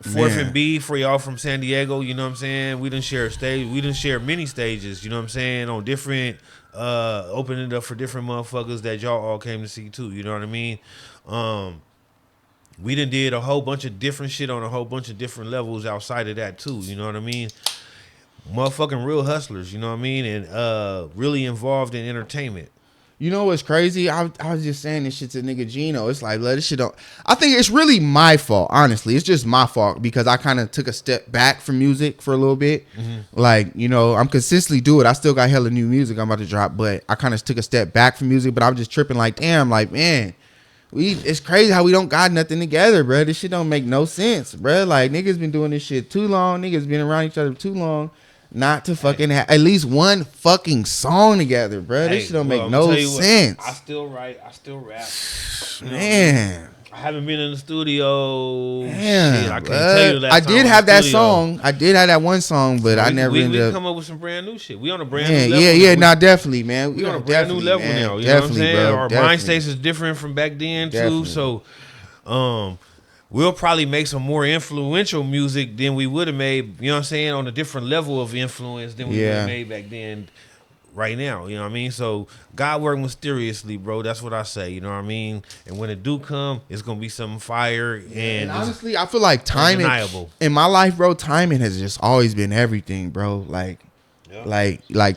Fourth and B for y'all from San Diego, you know what I'm saying? We done share stage. We done share many stages, you know what I'm saying? On different, opening it up for different motherfuckers that y'all all came to see too, you know what I mean? We done did a whole bunch of different shit on a whole bunch of different levels outside of that too, you know what I mean? Motherfucking real hustlers, you know what I mean? And really involved in entertainment. You know what's crazy? I was just saying this shit to nigga Gino. It's like, let this shit don't. I think it's really my fault, honestly. It's just my fault because I kind of took a step back from music for a little bit. Like, you know, I'm consistently do it. I still got hella new music I'm about to drop, but I kind of took a step back from music. But I'm just tripping like, damn, like, man, it's crazy how we don't got nothing together, bro. This shit don't make no sense, bro. Like, niggas been doing this shit too long. Niggas been around each other too long. Not to fucking have at least one fucking song together, bro. This shit don't make no sense. I still write. I still rap. Man. I haven't been in the studio. Damn, shit, I can't tell you that. I did have that song. I did have that one song, but I never ended up. We come up with some brand new shit. We on a brand new level. Yeah, nah, definitely, man. We on a brand new level now. You know what I'm saying? Bro, our mind states is different from back then too. So, we'll probably make some more influential music than we would have made, you know what I'm saying, on a different level of influence than we would have made back then right now, you know what I mean? So God worked mysteriously, bro. That's what I say, you know what I mean? And when it do come, it's going to be something fire. And honestly, I feel like timing, in my life, bro, timing has just always been everything, bro. Like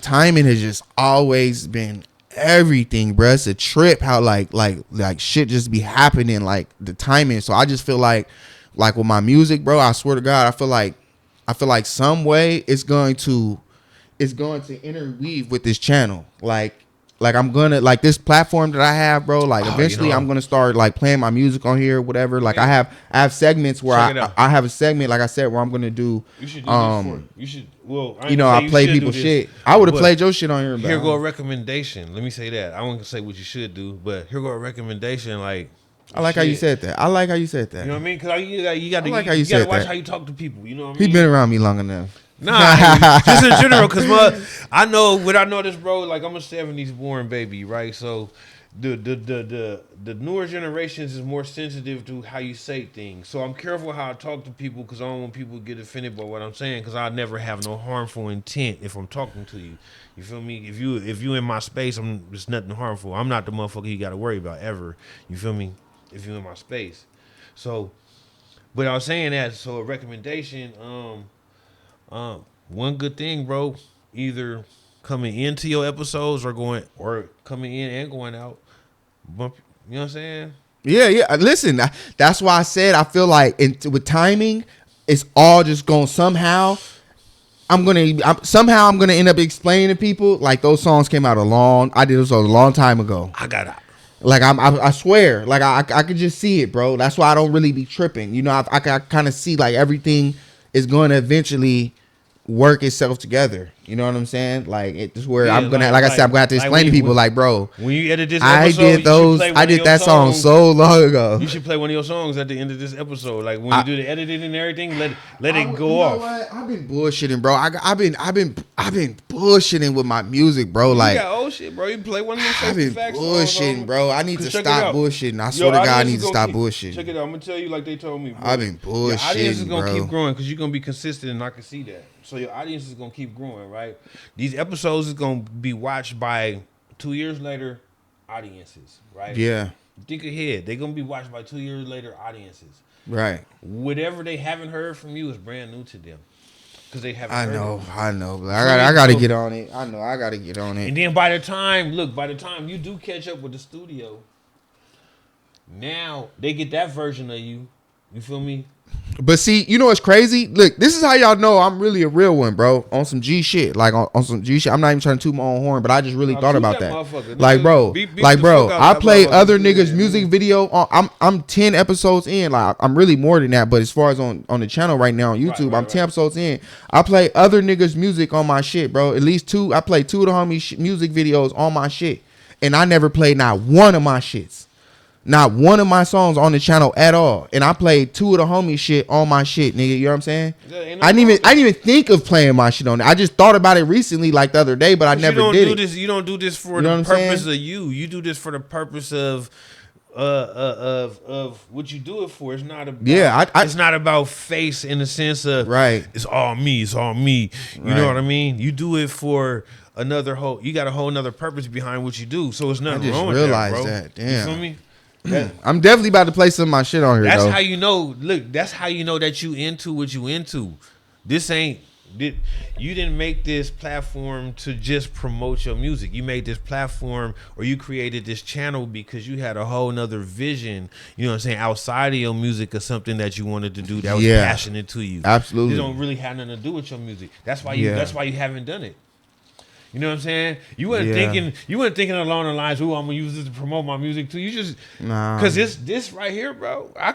timing has just always been everything, bro. It's a trip how like shit just be happening, like the timing. So I just feel like with my music, bro, I swear to God, I feel like some way it's going to interweave with this channel. Like I'm gonna, like, this platform that I have, bro, like eventually I'm gonna start like playing my music on here or whatever. Like I have segments where I have a segment, like I said, where I'm gonna do you should do this for it. You should, well, I play people's shit. I would have played your shit on here, bro. Here go a recommendation. Let me say that. I won't say what you should do, but here go a recommendation. Like, I like how you said that. I like how you said that. You know what I mean? Because you got to watch how you talk to people. You know what I mean? He been around me long enough. Nah, just in general, because I know this, bro. Like, I'm a '70s born baby, right? So the newer generations is more sensitive to how you say things. So I'm careful how I talk to people because I don't want people to get offended by what I'm saying, because I never have no harmful intent if I'm talking to you. You feel me? If you in my space, it's nothing harmful. I'm not the motherfucker you got to worry about ever. You feel me? If you in my space. So, but I was saying that. So a recommendation. One good thing, bro, either coming into your episodes or coming in and going out. You know what I'm saying? Yeah. Listen, that's why I said I feel like with timing, it's all just going somehow. I'm gonna end up explaining to people like those songs came out I did this a long time ago. Like I swear, like I could just see it, bro. That's why I don't really be tripping. You know, I kind of see like everything is going to eventually work itself together. You know what I'm saying? Like it's where I'm gonna, like I said, I'm gonna have to explain to people, like, bro, when you edit this episode, I did that song so long ago. You should play one of your songs at the end of this episode. Like when you do the editing and everything, let it go off. What? I've been bullshitting, bro. I've been bullshitting with my music, bro. Like, you got old shit, bro. You play one of them. I've been bullshitting, bro. I need to stop bullshitting. I swear to God, I need to stop bullshitting. Check it out. I'm gonna tell you like they told me, bro. I've been bullshitting, bro. Your audience is gonna keep growing because you're gonna be consistent, and I can see that. So your audience is gonna keep growing, right? These episodes is gonna be watched by 2 years later audiences, right? Yeah. Think ahead. They're gonna be watched by 2 years later audiences. Right. Whatever they haven't heard from you is brand new to them. Because they haven't heard it. I know. I gotta get on it. I know I gotta get on it. And then by the time you do catch up with the studio, now they get that version of you. You feel me? But see, you know what's crazy? Look, this is how y'all know I'm really a real one, bro. On some G shit, like on some G shit. I'm not even trying to toot my own horn, but I just really thought about that. Like, bro, I play other niggas' music video. I'm 10 episodes in. Like, I'm really more than that. But as far as on the channel right now on YouTube, I'm 10 episodes in. I play other niggas' music on my shit, bro. At least two. I play 2 of the homies' music videos on my shit, and I never played not one of my shits. Not one of my songs on the channel at all, and I played 2 of the homie shit on my shit, nigga. You know what I'm saying? Yeah, I didn't even think of playing my shit on it. I just thought about it recently, like the other day, but I never did it. You don't do this for the purpose of you. You do this for the purpose of what you do it for. It's not about it's not about face in the sense of it's all me. It's all me. You know what I mean? You do it for another whole. You got a whole another purpose behind what you do. So it's nothing wrong with that, bro. I just realized that. Damn. You feel me? I'm definitely about to play some of my shit on here. That's how you know. Look, that's how you know that you into what you into. This ain't. You didn't make this platform to just promote your music. You made this platform, or you created this channel because you had a whole nother vision. You know what I'm saying? Outside of your music, or something that you wanted to do that was passionate to you. Absolutely. It don't really have nothing to do with your music. That's why you. That's why you haven't done it. You know what I'm saying? You weren't thinking along the lines, "Ooh, I'm gonna use this to promote my music too." You just because this right here, bro. I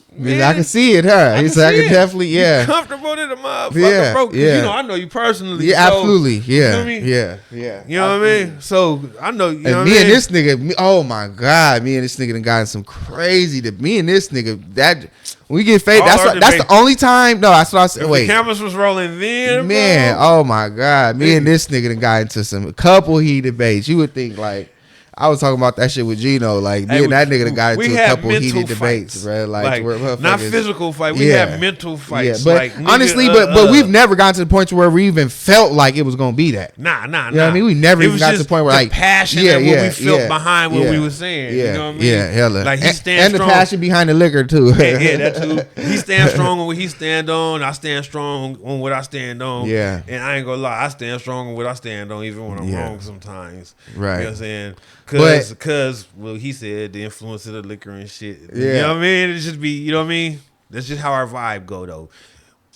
can see it, huh? I can definitely, You're comfortable to the motherfucker, bro. You know, I know you personally. Yeah, so, absolutely. Yeah, you know what I mean? Yeah. You know what I mean? So I know. You know and me and this nigga, oh my god, me and this nigga done gotten some crazy. Me and this nigga that. We get fade. That's the only time. No, that's what I said. Wait, the cameras was rolling then, man. Bro. Oh my god, me and this nigga done got into a couple heat debates. You would think like I was talking about that shit with Gino. Like me and that nigga done got into a couple heated debates, bro. Like not physical fight. We had mental fights. Yeah, but honestly, but we've never gotten to the point where we even felt like it was gonna be that. Nah. You know what I mean? We never even got to the point where like passion and what we felt behind what we were saying. Yeah, you know what I mean? Yeah, hella. Like he stands strong. And the passion behind the liquor too. Yeah, that too. He stands strong on what he stand on. I stand strong on what I stand on. Yeah. And I ain't gonna lie, I stand strong on what I stand on, even when I'm wrong sometimes. Right. You know what I'm saying? Cause he said the influence of the liquor and shit. Yeah. You know what I mean? It just be, you know what I mean? That's just how our vibe go though.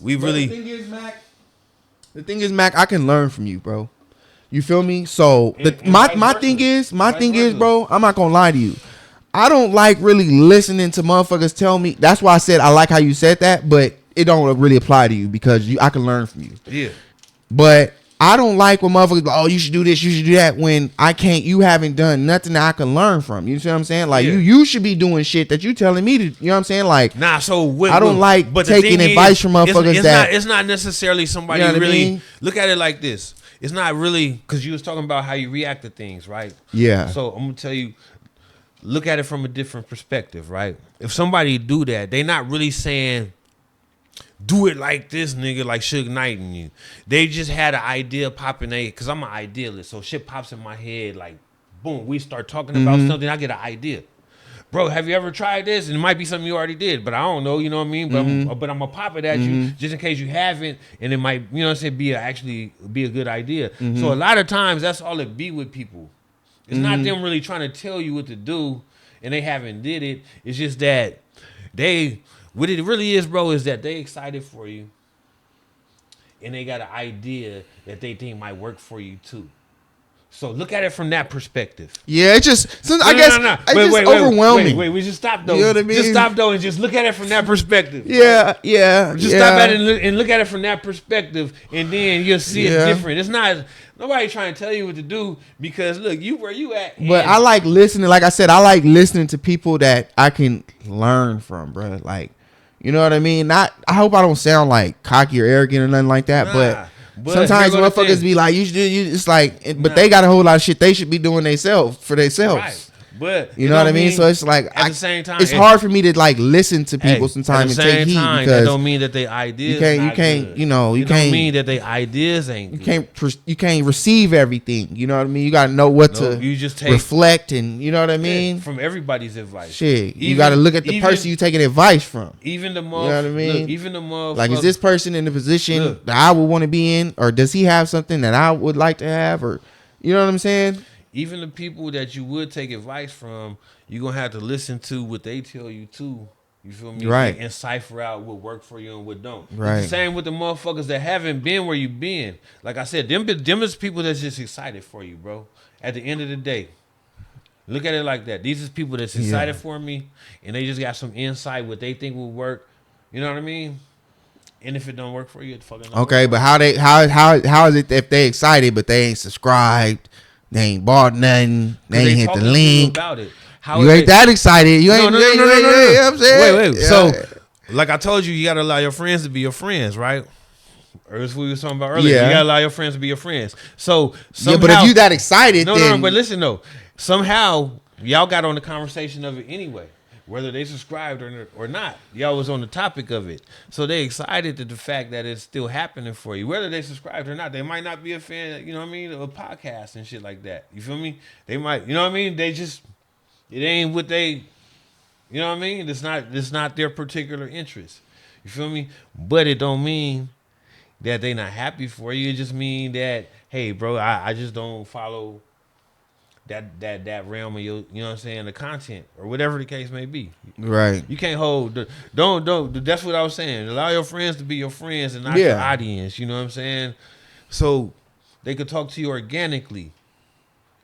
The thing is, Mac, I can learn from you, bro. You feel me? So my thing is, bro, I'm not gonna lie to you. I don't like really listening to motherfuckers tell me. That's why I said I like how you said that, but it don't really apply to you because I can learn from you. Yeah. But I don't like when motherfuckers go, oh, you should do this, you should do that, when you haven't done nothing that I can learn from. You see what I'm saying? Like, you should be doing shit that you telling me to, you know what I'm saying? Like, I don't like taking advice from motherfuckers it's not necessarily somebody really, look at it like this. It's not really, because you was talking about how you react to things, right? Yeah. So I'm going to tell you, look at it from a different perspective, right? If somebody do that, they not really saying, do it like this nigga, like Suge Knight and you. They just had an idea popping because I'm an idealist. So shit pops in my head like, boom, we start talking about something, I get an idea. Bro, have you ever tried this? And it might be something you already did, but I don't know, you know what I mean? But I'm going to pop it at you just in case you haven't, and it might, you know what I'm saying, actually be a good idea. So a lot of times, that's all it be with people. It's not them really trying to tell you what to do, and they haven't did it. It's just that what it really is, bro, is that they excited for you, and they got an idea that they think might work for you too. So look at it from that perspective. Yeah, it just it's overwhelming. Wait, we just stop though. You know what I mean? Just stop though and just look at it from that perspective. Yeah. Just stop at it and look at it from that perspective, and then you'll see it different. It's not nobody trying to tell you what to do because look, you where you at. But I like listening. Like I said, I like listening to people that I can learn from, bro. Like, you know what I mean? I hope I don't sound like cocky or arrogant or nothing like that, but sometimes motherfuckers be like, you should do. It's like, but they got a whole lot of shit they should be doing themselves. Right. But you know what I mean? So it's like at the same time, it's hard for me to like listen to people sometimes and take heed because that don't mean that they ideas. You can't. Don't mean that they ideas ain't. You can't receive everything. You know what I mean? You got to know what to. You just take, reflect and you know what I mean. From everybody's advice. Shit, you got to look at the person you taking advice from. Even the you know what I mean? Look, even the motherfucker. Like, is this person in the position that I would want to be in, or does he have something that I would like to have, or you know what I'm saying? even the people that you would take advice from, you're gonna have to listen to what they tell you too. You feel me? Right. And cipher out what work for you and what don't. Right. It's the same with the motherfuckers that haven't been where you been. Like I said, them is people that's just excited for you, bro. At the end of the day. Look at it like that. These is people that's excited for me, and they just got some insight what they think will work. You know what I mean? And if it don't work for you, it fucking don't Okay, work. but how is it if they excited but they ain't subscribed, they ain't bought nothing, they ain't hit the talking to you link. about it. How You ain't that excited. You ain't. No. You know what I'm saying? Wait. Yeah. So, like I told you, you gotta allow your friends to be your friends, right? Or that's what we were talking about earlier. Yeah. You gotta allow your friends to be your friends. So somehow, yeah, but if you that excited, no. then But listen though, somehow y'all got on the conversation of it anyway. Whether they subscribed or not, y'all was on the topic of it. So they excited at the fact that it's still happening for you. Whether they subscribed or not, they might not be a fan, you know what I mean, of a podcast and shit like that. You feel me? They might, you know what I mean? They just, it ain't what they, you know what I mean? It's not their particular interest. You feel me? But it don't mean that they not happy for you. It just mean that, hey, bro, I just don't follow that realm of your, you know what I'm saying, the content or whatever the case may be. right. You can't hold don't that's what I was saying. Allow your friends to be your friends and not your audience, you know what I'm saying? So they could talk to you organically.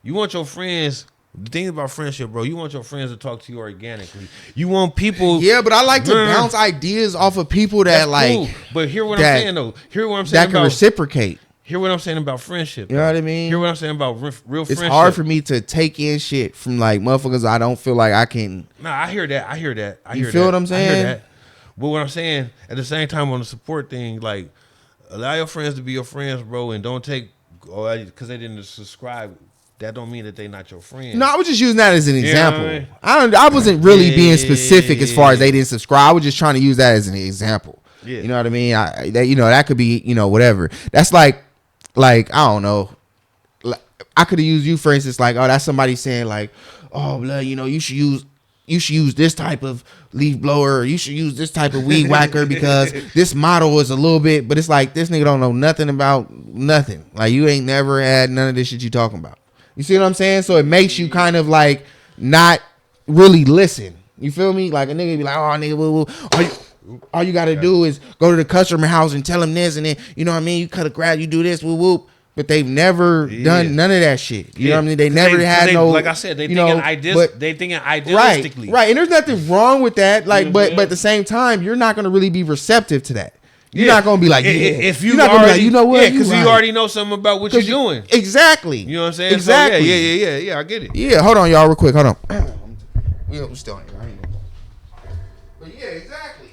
You want your friends, the thing about friendship, bro, you want your friends to talk to you organically. You want people. Yeah, but I like to bounce ideas off of people that cool. But hear what I'm saying though. Hear what I'm saying that can reciprocate. Hear what I'm saying about friendship. You know what I mean? Hear what I'm saying about real friendship. It's hard for me to take in shit from like motherfuckers I don't feel like I can. Nah, I hear that. You feel what I'm saying? I hear that. But what I'm saying, at the same time on the support thing, like, allow your friends to be your friends, bro, and don't take, because they didn't subscribe, that don't mean that they not your friends. No, I was just using that as an example. You know what I wasn't really being specific as far as they didn't subscribe. I was just trying to use that as an example. Yeah. You know what I mean? That could be, whatever. That's like I don't know. I could have used you for instance, like, oh, that's somebody saying like, oh, blood, you should use this type of leaf blower, or you should use this type of weed whacker because this model is a little bit, but it's like this nigga don't know nothing about nothing. Like you ain't never had none of this shit you talking about. You see what I'm saying? So it makes you kind of like not really listen. You feel me? Like a nigga be like, oh, nigga, all you got to do is go to the customer house and tell them this, and then, you know what I mean? You cut a grass, you do this, whoop, whoop. But they've never done none of that shit. You know what I mean? They never had no. Like I said, they thinking idealistically. Right. And there's nothing wrong with that. Like, but at the same time, you're not going to really be receptive to that. You're not going to be like, if you're not going to be like, you know what? Yeah, because you already know something about what you're doing. Exactly. You know what I'm saying? Exactly. So yeah, I get it. Yeah, hold on, y'all, real quick. Hold on. We're still on here. But yeah, exactly.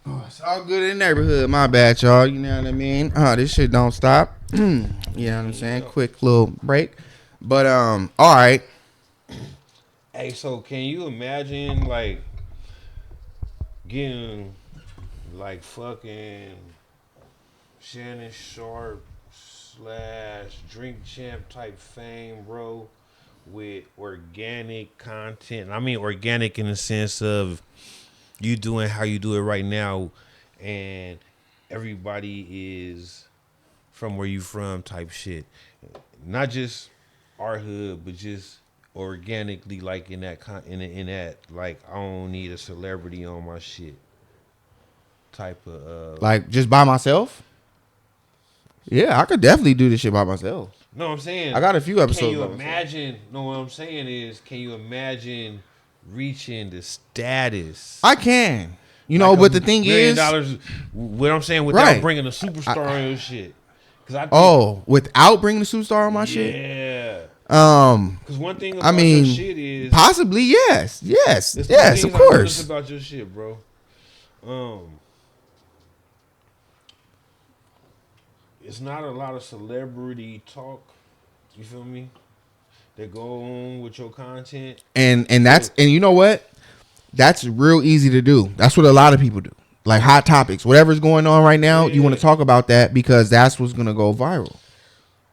Oh, it's all good in the neighborhood. My bad, y'all. You know what I mean? This shit don't stop. You know what I'm saying? Quick little break. But all right. Hey, so can you imagine like getting like fucking Shannon Sharp / Drink Champ type fame, bro, with organic content? I mean organic in the sense of you doing how you do it right now, and everybody is from where you from type shit. Not just our hood, but just organically, like in that like I don't need a celebrity on my shit type of like just by myself. Yeah, I could definitely do this shit by myself. No, I'm saying I got a few episodes. Can you imagine? No, what I'm saying is, can you imagine reaching the status? I can. You know, but the thing is, $1 million. What I'm saying, without Right. bringing a superstar on your shit. Cause I think, without bringing the superstar on my shit. yeah. Um, Because one thing I about mean, your shit is possibly yes, there's two of things I course. noticed about your shit, bro. It's not a lot of celebrity talk. You feel me? That go on with your content. And you know what? That's real easy to do. That's what a lot of people do. Like hot topics, whatever's going on right now, you want to talk about that because that's what's gonna go viral.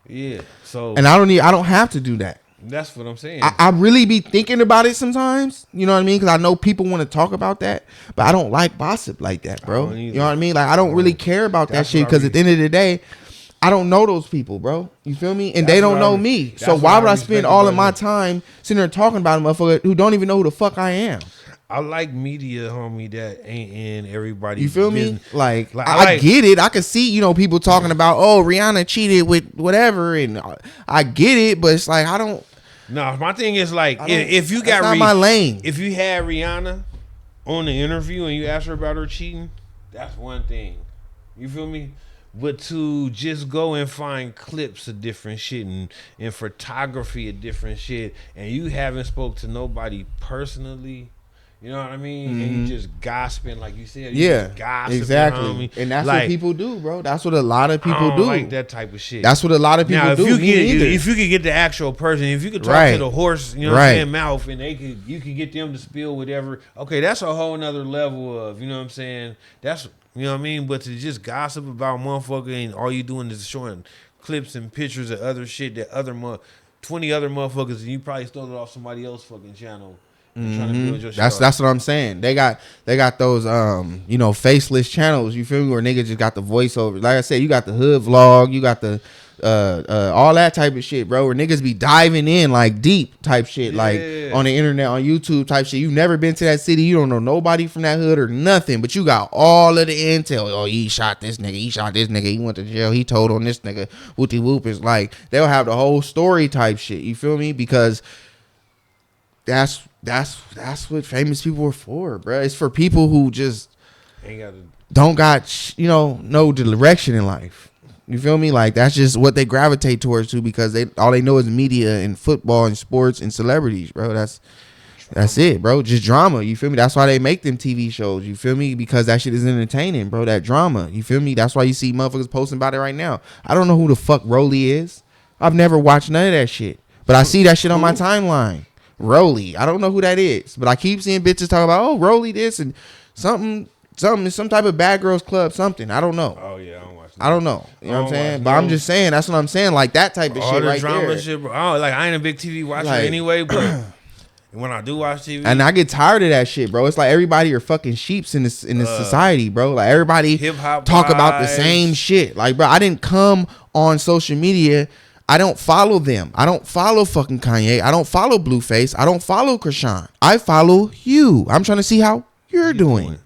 Yeah. So And I don't have to do that. that's what I'm saying. I really be thinking about it sometimes. You know what I mean? Because I know people want to talk about that, but I don't like gossip like that, bro. You know what I mean? Like I don't really care about that shit because at the end of the day, I don't know those people, bro. You feel me? And they don't know me. So why would I spend all of my time sitting there talking about a motherfucker who don't even know who the fuck I am? I like media, homie, that ain't in everybody's You feel business. me? Like I get it. I can see, you know, people talking about, oh, Rihanna cheated with whatever, and I get it, but it's like I don't. No, my thing is like if you got not my lane. If you had Rihanna on the interview and you asked her about her cheating, that's one thing. You feel me? But to just go and find clips of different shit and photography of different shit, and you haven't spoke to nobody personally. You know what I mean? And you just gossiping, like you said. Just gossiping, exactly. Homie. And that's like, what people do, bro. That's what a lot of people I don't do. like that type of shit. That's what a lot of people do. If you could get the actual person, if you could talk to the horse, you know what I'm saying, mouth, and you could get them to spill whatever. Okay, that's a whole nother level of, you know what I'm saying? That's, you know what I mean? But to just gossip about motherfucker and all you doing is showing clips and pictures of other shit that 20 other motherfuckers, and you probably stole it off somebody else's fucking channel. Trying to build your That's what I'm saying. They got those you know, faceless channels, you feel me, where niggas just got the voiceover. Like I said, you got the hood vlog, you got the all that type of shit, bro, where niggas be diving in like deep type shit, like on the internet, on YouTube type shit. You've never been to that city, you don't know nobody from that hood or nothing, but you got all of the intel. Oh, he shot this nigga, he went to jail, he told on this nigga, whoopty whoop. Is like they'll have the whole story type shit, you feel me? Because that's what famous people are for, bro. It's for people who just don't got, you know, no direction in life. You feel me? Like that's just what they gravitate towards too, because all they know is media and football and sports and celebrities, bro. That's it, bro. Just drama. You feel me? That's why they make them TV shows. You feel me? Because that shit is entertaining, bro. That drama. You feel me? That's why you see motherfuckers posting about it right now. I don't know who the fuck Rolly is. I've never watched none of that shit, but I see that shit on my timeline. Rolly, I don't know who that is, but I keep seeing bitches talk about, oh, Rolly this and something, some type of bad girls club, something. I don't know. Oh yeah, I don't watch that. I don't know. You know what I'm saying? But I'm just saying, that's what I'm saying. Like that type of shit right there. Shit, bro. I ain't a big TV watcher anyway, but when I do watch TV, and I get tired of that shit, bro. It's like everybody are fucking sheeps in this society, bro. Like everybody hip-hop talk vibes. about the same shit. Like, bro, I didn't come on social media. I don't follow them. I don't follow fucking Kanye. I don't follow Blueface. I don't follow Krishan. I follow you. I'm trying to see how you're doing.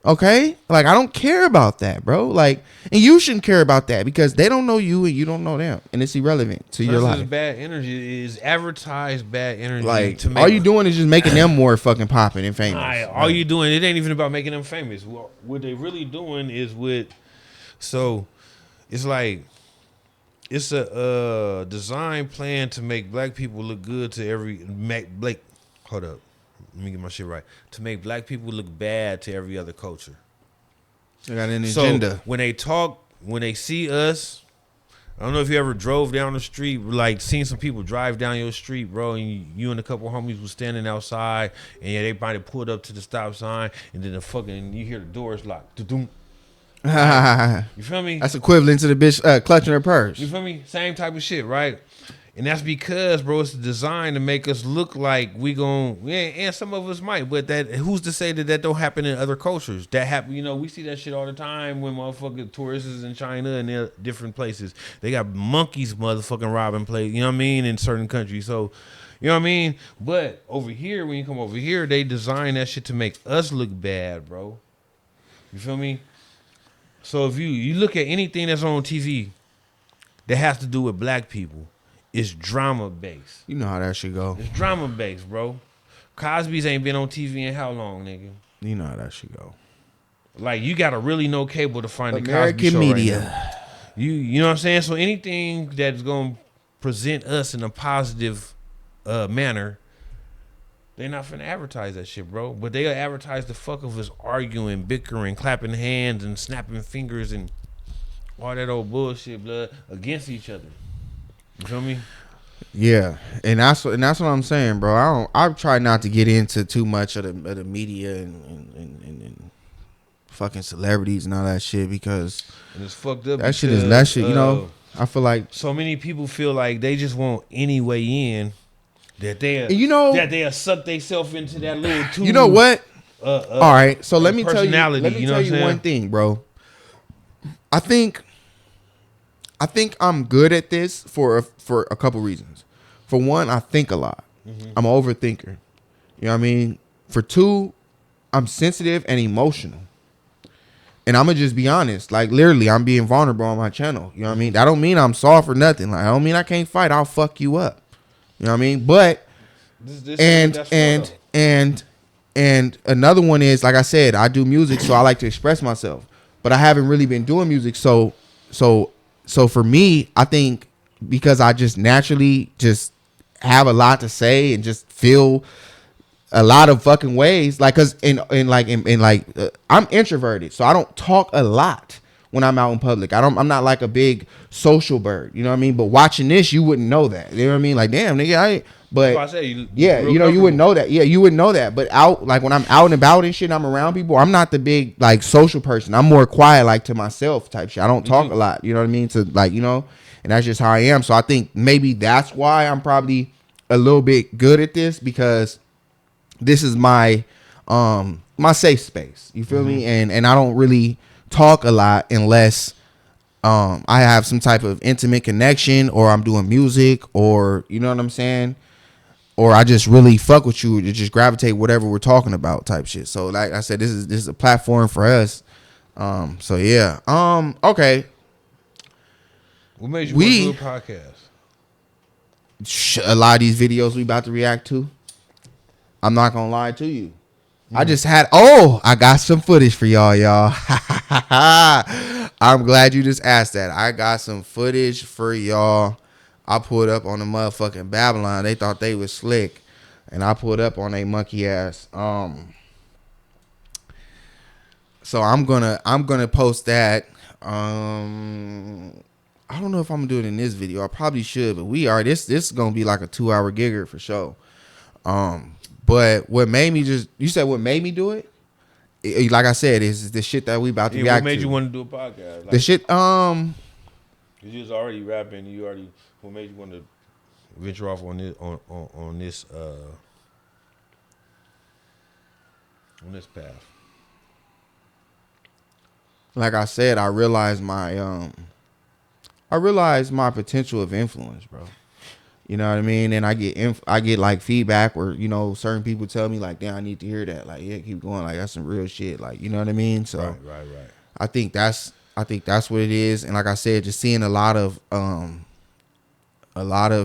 Okay? Like, I don't care about that, bro. Like, and you shouldn't care about that because they don't know you and you don't know them. And it's irrelevant to your life. Bad energy is advertised bad energy. Like, all you doing is just making them more fucking popping and famous. All you doing, it ain't even about making them famous. What they really doing is so it's like, it's a design plan to make black people look good to hold up. Let me get my shit right. To make black people look bad to every other culture. They got an agenda. So when they see us, I don't know if you ever drove down the street, like seen some people drive down your street, bro, and you and a couple homies was standing outside, and they might have pulled up to the stop sign, and then you hear the doors locked. Doo-doom. You feel me? That's equivalent to the bitch clutching her purse. You feel me? Same type of shit, right? And that's because, bro, it's designed to make us look like we and some of us might, but who's to say that don't happen in other cultures? That happen, you know, we see that shit all the time when motherfucking tourists in China and they're different places. They got monkeys motherfucking robbing places, you know what I mean, in certain countries. So, you know what I mean? But over here, when you come over here, they design that shit to make us look bad, bro. You feel me? So if you look at anything that's on TV that has to do with black people, it's drama based. You know how that should go. It's drama based, bro. Cosby's ain't been on TV in how long, nigga? You know how that should go. Like you gotta really know cable to find the Cosby American Show media. right now. You know what I'm saying? So anything that's gonna present us in a positive manner, they're not finna advertise that shit, bro. But they'll advertise the fuck of us arguing, bickering, clapping hands, and snapping fingers and all that old bullshit, blood, against each other. You feel me? Yeah, and that's what I'm saying, bro. I try not to get into too much of the media and fucking celebrities and all that shit because And it's fucked up. that shit. You know. I feel like so many people feel like they just want any way in that they'll suck themselves into that little tube. You know what? All right, so let me tell you. Let me tell you one thing, bro. I think I'm good at this for a couple reasons. For one, I think a lot. Mm-hmm. I'm an overthinker. You know what I mean? For two, I'm sensitive and emotional. And I'm going to just be honest. Like, literally, I'm being vulnerable on my channel. You know what I mean? That don't mean I'm soft or nothing. Like, I don't mean I can't fight. I'll fuck you up. You know what I mean? But, and another one is, like I said, I do music, so I like to express myself. But I haven't really been doing music. So for me, I think because I just naturally just have a lot to say and just feel a lot of fucking ways, like, cause I'm introverted, so I don't talk a lot when I'm out in public. I'm not like a big social bird, you know what I mean? But watching this, you wouldn't know that. You know what I mean? Like, damn, nigga, you wouldn't know that. Yeah, you wouldn't know that. But out, like when I'm out and about and shit, I'm around people. I'm not the big like social person. I'm more quiet, like to myself type shit. I don't talk a lot. You know what I mean? To like, you know, and that's just how I am. So I think maybe that's why I'm probably a little bit good at this, because this is my my safe space. You feel me? And I don't really talk a lot unless I have some type of intimate connection, or I'm doing music, or you know what I'm saying, or I just really fuck with you to just gravitate whatever we're talking about type shit. So like I said, this is a platform for us. So yeah. Okay. What made you want to do a podcast? A lot of these videos we about to react to, I'm not gonna lie to you. I just had I got some footage for y'all. I'm glad you just asked that. I got some footage for y'all. I pulled up on the motherfucking Babylon. They thought they was slick, and I pulled up on a monkey ass. So I'm gonna post that. I don't know if I'm gonna do it in this video. I probably should, but this is gonna be like a 2-hour gigger for sure. But what made me what made me do it? Like I said, is the shit that we about to react to. What made you want to do a podcast? Like, the shit, cause you was already rapping. What made you want to venture off on this path? like I said, I realized my potential of influence, bro. You know what I mean? And I get like feedback where, you know, certain people tell me like, damn, I need to hear that. Like, yeah, keep going. Like, that's some real shit. Like, you know what I mean? So right. I think that's what it is. And like I said, just seeing a lot of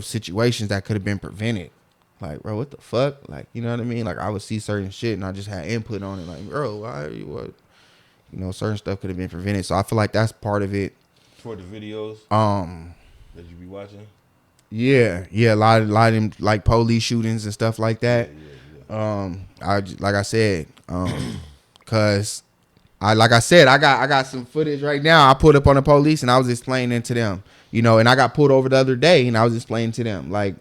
situations that could have been prevented. Like, bro, what the fuck? Like, you know what I mean? Like, I would see certain shit and I just had input on it. Like, bro, why? What? You know, certain stuff could have been prevented. So I feel like that's part of it. For the videos that you be watching. Yeah, a lot of them like police shootings and stuff like that. Yeah. Like I said, cause I got some footage right now. I pulled up on the police and I was explaining to them, you know, and I got pulled over the other day and I was explaining to them like,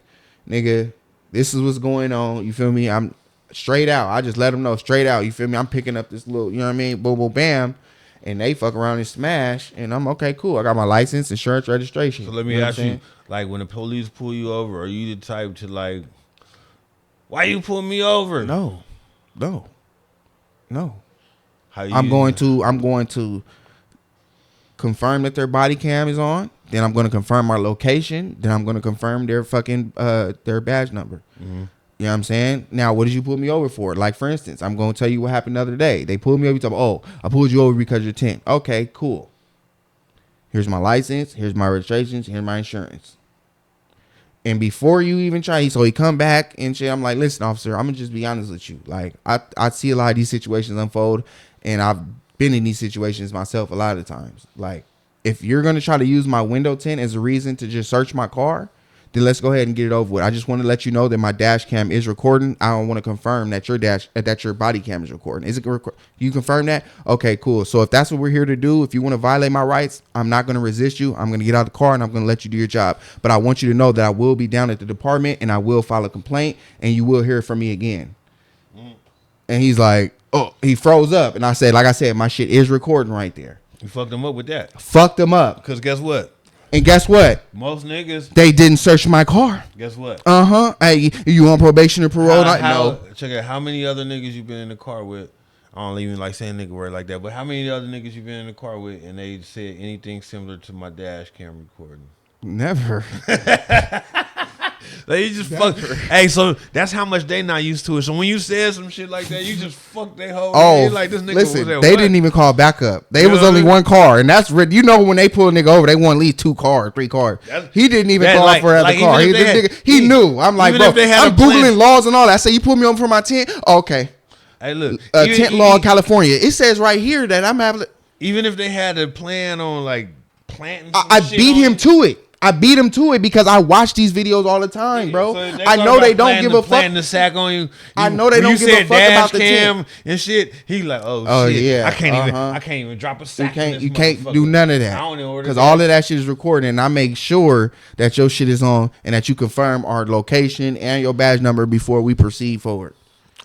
nigga, this is what's going on. You feel me? I'm straight out. I just let them know straight out. You feel me? I'm picking up this little, you know what I mean? Boom, boom, bam. And they fuck around and smash, and I'm okay, cool. I got my license, insurance, registration. So let me ask you, like, when the police pull you over, are you the type to like, why you pull me over? No. How you? I'm going to confirm that their body cam is on. Then I'm going to confirm our location. Then I'm going to confirm their fucking their badge number. Mm-hmm. You know what I'm saying? Now, what did you pull me over for? Like, for instance, I'm going to tell you what happened the other day. They pulled me over. I pulled you over because you're 10. Okay, cool. Here's my license. Here's my registrations. Here's my insurance. And before you even try, so he come back and shit. I'm like, listen, officer, I'm going to just be honest with you. Like, I see a lot of these situations unfold, and I've been in these situations myself a lot of times. Like, if you're gonna try to use my window tint as a reason to just search my car, then let's go ahead and get it over with. I just want to let you know that my dash cam is recording. I don't want to confirm that your body cam is recording. Is it you confirm that? Okay, cool. So if that's what we're here to do, if you want to violate my rights, I'm not going to resist you. I'm going to get out of the car and I'm going to let you do your job. But I want you to know that I will be down at the department and I will file a complaint and you will hear from me again. And he's like, oh, he froze up. And I said, like I said, my shit is recording right there. You fucked him up with that. Fucked him up. Because guess what? And guess what? Most niggas. They didn't search my car. Guess what? Hey, you on probation or parole? No. Check out how many other niggas you been in the car with. I don't even like saying nigga word like that. But how many other niggas you been in the car with and they said anything similar to my dash cam recording? Never. Like, you just fuck. Hey, so that's how much they not used to it. So when you said some shit like that, you just fuck they whole head. Like, this nigga listen, was there. They what? didn't even call backup. They You was know only what I mean? one car, and that's when they pull a nigga over, they want at least 2 cars, 3 cars. He didn't even that, call like- for another like, car. even if they He had- knew. I'm like, even bro, if they had I'm a plan- googling laws and all that. I say you pull me over for my tent. Okay, Hey, look. tent law, California. It says right here that I'm having. Even if they had a plan on, like, planting some I shit beat on him it, to it. I beat him to it because I watch these videos all the time, bro. So if I know they don't give a fuck. Planting the sack on you. I know they when don't you give a said fuck about the dash tent. and shit. He like, oh shit. Yeah, I can't even drop a sack. You can't do none of I that don't know because all of that shit is recorded, and I make sure that your shit is on and that you confirm our location and your badge number before we proceed forward.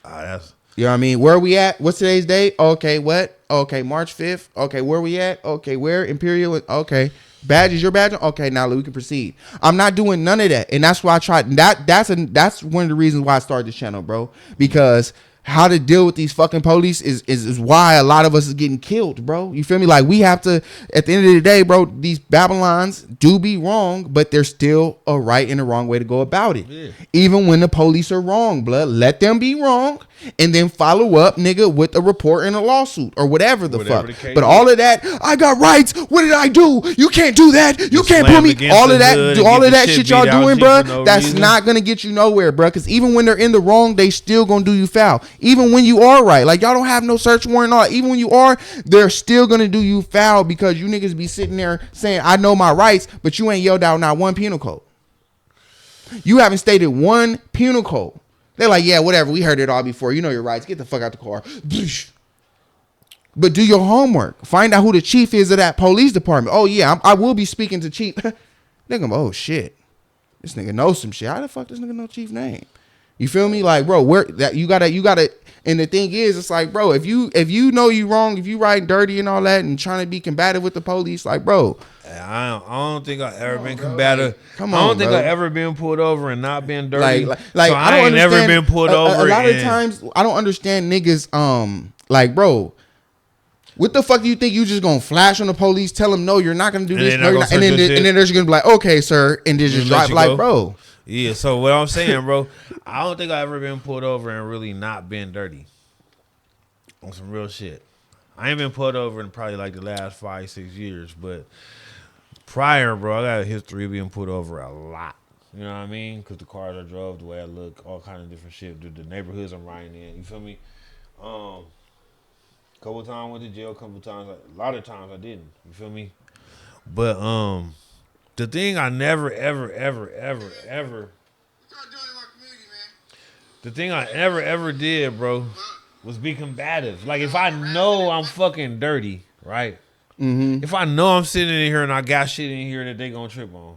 That's. You know what I mean? Where are we at? What's today's date? Okay, what? Okay, March 5th. Okay, where we at? Okay, where? Imperial. Okay. Badge is your badge. Okay, now we can proceed. I'm not doing none of that, and that's why I tried. That's one of the reasons why I started this channel, bro. Because how to deal with these fucking police is why a lot of us is getting killed, bro. You feel me? Like, we have to, at the end of the day, bro, these Babylons do be wrong, but there's still a right and a wrong way to go about it. Yeah. Even when the police are wrong, blood, let them be wrong and then follow up, nigga, with a report and a lawsuit or whatever the fuck. But all of that, I got rights. What did I do? You can't do that. You can't put me. All of that shit y'all doing, bro. That's not gonna get you nowhere, bro. Because even when they're in the wrong, they still gonna do you foul. Even when you are right, like, y'all don't have no search warrant. All. Even when you are, they're still gonna do you foul because you niggas be sitting there saying, "I know my rights," but you ain't yelled out not one penal code. You haven't stated one penal code. They're like, yeah, whatever. We heard it all before. You know your rights. Get the fuck out the car. But do your homework. Find out who the chief is of that police department. Oh yeah, I will be speaking to chief. Nigga, oh shit, this nigga knows some shit. How the fuck this nigga know chief name? You feel me? Like, bro, where that you gotta. And the thing is, it's like, bro, if you know you wrong, if you riding dirty and all that, and trying to be combative with the police, like, bro. I don't think I've ever been combative. Come on, I don't think bro. I've ever been pulled over and not been dirty. Like so I ain't never been pulled over. A lot of times, I don't understand niggas. Like, bro, what the fuck do you think you just gonna flash on the police, tell them no, you're not gonna do this, and then they're just gonna be like, okay, sir, and then just drive like, bro. Yeah. So what I'm saying, bro, I don't think I've ever been pulled over and really not been dirty. On some real shit. I ain't been pulled over in probably like the last 5-6 years, but prior, bro, I got a history of being pulled over a lot. You know what I mean? Because the cars I drove, the way I look, all kind of different shit. The neighborhoods I'm riding in. You feel me? Couple times went to jail. Couple times, a lot of times I didn't. You feel me? But the thing I never, ever, ever, ever, ever. The thing I ever did, bro, was be combative. Like, if I know I'm fucking dirty, right? Mm-hmm. If I know I'm sitting in here and I got shit in here that they gonna trip on,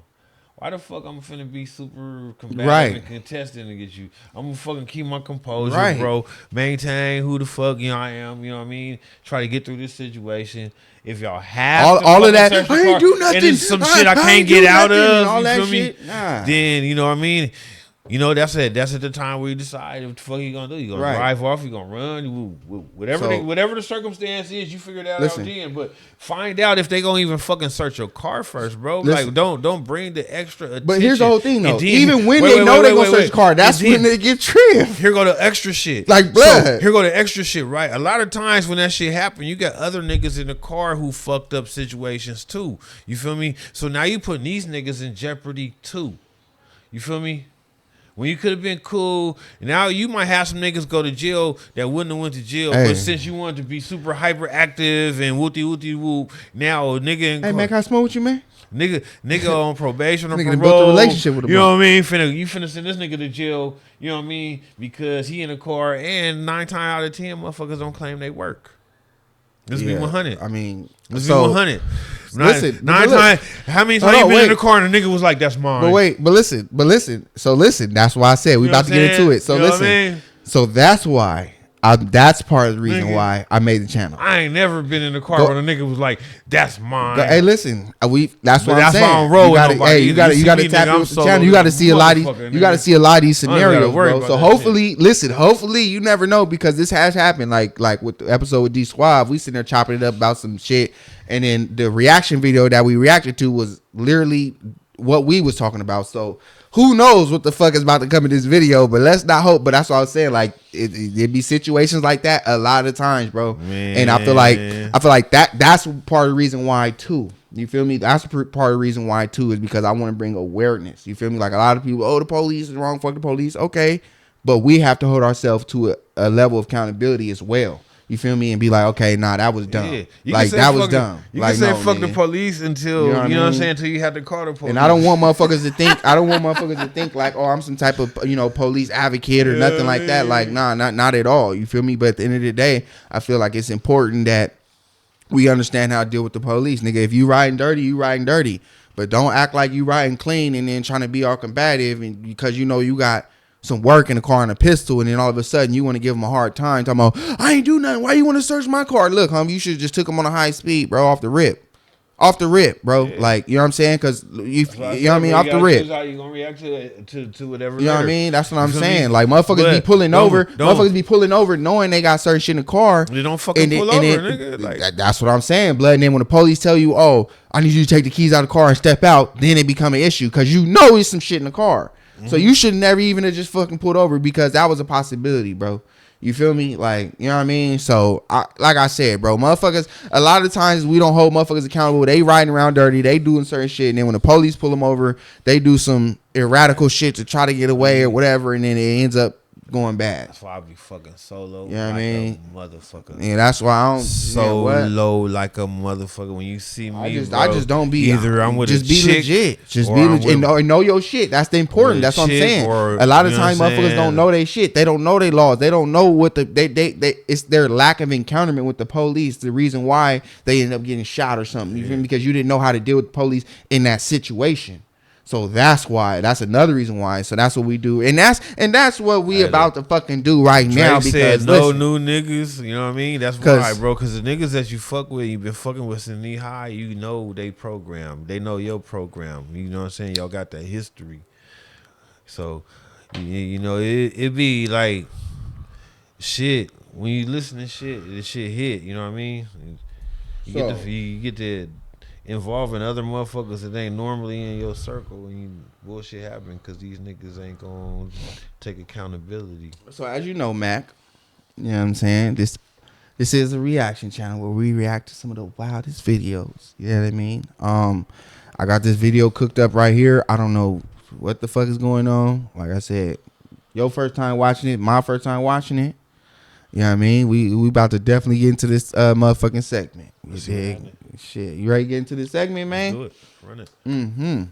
why the fuck I'm finna be super combative and contesting against you? I'm gonna fucking keep my composure, bro. Maintain who the fuck I am, you know what I mean? Try to get through this situation. If y'all have all of that, I ain't do nothing. And it's some shit I can't get out of, all you that feel shit. me? Nah. Then, you know what I mean? You know, that's it. That's at the time where you decide what the fuck you gonna do. You gonna drive off, you gonna run, whatever the circumstance is, you figure that out then. But find out if they gonna even fucking search your car first, bro. Like, don't bring the extra attention. But here's the whole thing, though. Then, even when they know they gonna search the car, that's when they get trimmed. Here go the extra shit. Like blood. So, here go the extra shit, right? A lot of times when that shit happen, you got other niggas in the car who fucked up situations too. You feel me? So now you putting these niggas in jeopardy too. You feel me? When you could have been cool, now you might have some niggas go to jail that wouldn't have went to jail. Hey. But since you wanted to be super hyperactive and whoop, now a nigga in Hey man, can I smoke with you, man? Nigga on probation or Nigga parole. done built a relationship with him. You know what I mean? You finna send this nigga to jail. You know what I mean? Because he in a car, and 9 times out of 10, motherfuckers don't claim they work. Let's be 100. I mean, Let's so, be 100. Listen, Nine but look. times. How many times you been in the car and the nigga was like, "That's mine." But listen. So listen. That's why I said we You know about to what I'm get into saying? it. So You know what listen. I mean? So that's why. That's part of the reason Nigga. why I made the channel. I ain't never been in the car Go- when a nigga was like, "That's mine." Hey, listen. That's But what I'm that's why saying. I don't roll You with gotta, nobody hey, you either. got to You you got see to me, tap nigga, in I'm with the solo channel. You got to see a lot of these. motherfucker, You got to nigga. see a lot of these I don't gotta scenarios, worry bro. about So that hopefully, listen. Hopefully, you never know because this has happened. Like with the episode with D Squad, we sitting there chopping it up about some shit, and then the reaction video that we reacted to was literally what we was talking about. So who knows what the fuck is about to come in this video? But let's not hope. But that's what I was saying. Like it be situations like that a lot of times, bro. Man. And I feel like that's part of the reason why too. You feel me? That's part of the reason why too is because I want to bring awareness. You feel me? Like a lot of people, oh, the police is wrong. Fuck the police. Okay, but we have to hold ourselves to a level of accountability as well. You feel me? And be like, okay, nah, that was dumb. Yeah. You Like can say that was fuck dumb. You Like, can say no, fuck the nigga. police until You know what I you know what I'm mean? saying until you have to call the police. And I don't want motherfuckers to think. I don't want motherfuckers to think like, oh, I'm some type of police advocate or nothing like that. Like, nah, not at all. You feel me? But at the end of the day, I feel like it's important that we understand how to deal with the police, nigga. If you riding dirty, you riding dirty. But don't act like you riding clean and then trying to be all combative and because you know you got some work in the car and a pistol, and then all of a sudden you want to give them a hard time talking about I ain't do nothing. Why you want to search my car? Look, homie, you should just took them on a high speed, bro, off the rip, bro. Yeah. Like, you know what I'm saying? Because you know what I mean, off the rip. How you gonna react to whatever? You know what I mean? That's what I'm saying. Me? Like motherfuckers be pulling over. Motherfuckers be pulling over knowing they got certain shit in the car. They don't fucking pull over, nigga. Like, that's what I'm saying, blood. And then when the police tell you, oh, I need you to take the keys out of the car and step out, then it become an issue because you know it's some shit in the car. So you should never even have just fucking pulled over because that was a possibility, bro. You feel me? Like, you know what I mean? So, like I said, bro, motherfuckers, a lot of times we don't hold motherfuckers accountable. They riding around dirty. They doing certain shit. And then when the police pull them over, they do some erratical shit to try to get away or whatever. And then it ends up going bad. That's why I be fucking solo. You know what I mean? Motherfucker. Yeah, that's why I don't. Solo like a motherfucker. When you see me, I just don't be. Either I'm with just a be chick, legit. Just be legit and know your shit. That's the important. That's what I'm saying. A lot of times motherfuckers don't know they shit. They don't know their laws. They don't know what they it's their lack of encounterment with the police. The reason why they end up getting shot or something. You feel me? Because you didn't know how to deal with the police in that situation. So that's why. That's another reason why. So that's what we do, and that's what we about to fucking do right now. Because said no new niggas. You know what I mean? That's why, bro. Because the niggas that you fuck with, you been fucking with since knee high. You know they program. They know your program. You know what I'm saying? Y'all got that history. So you know it be like shit when you listen to shit. The shit hit. You know what I mean? You get to involving other motherfuckers that ain't normally in your circle when you bullshit happen because these niggas ain't gonna take accountability. So as you know, Mac, you know what I'm saying? This is a reaction channel where we react to some of the wildest videos. You know what I mean? I got this video cooked up right here. I don't know what the fuck is going on. Like I said, your first time watching it, my first time watching it. You know what I mean? We about to definitely get into this motherfucking segment. You dig? Shit, you ready to get into this segment, man? Let's do it. Run it. Mm-hmm.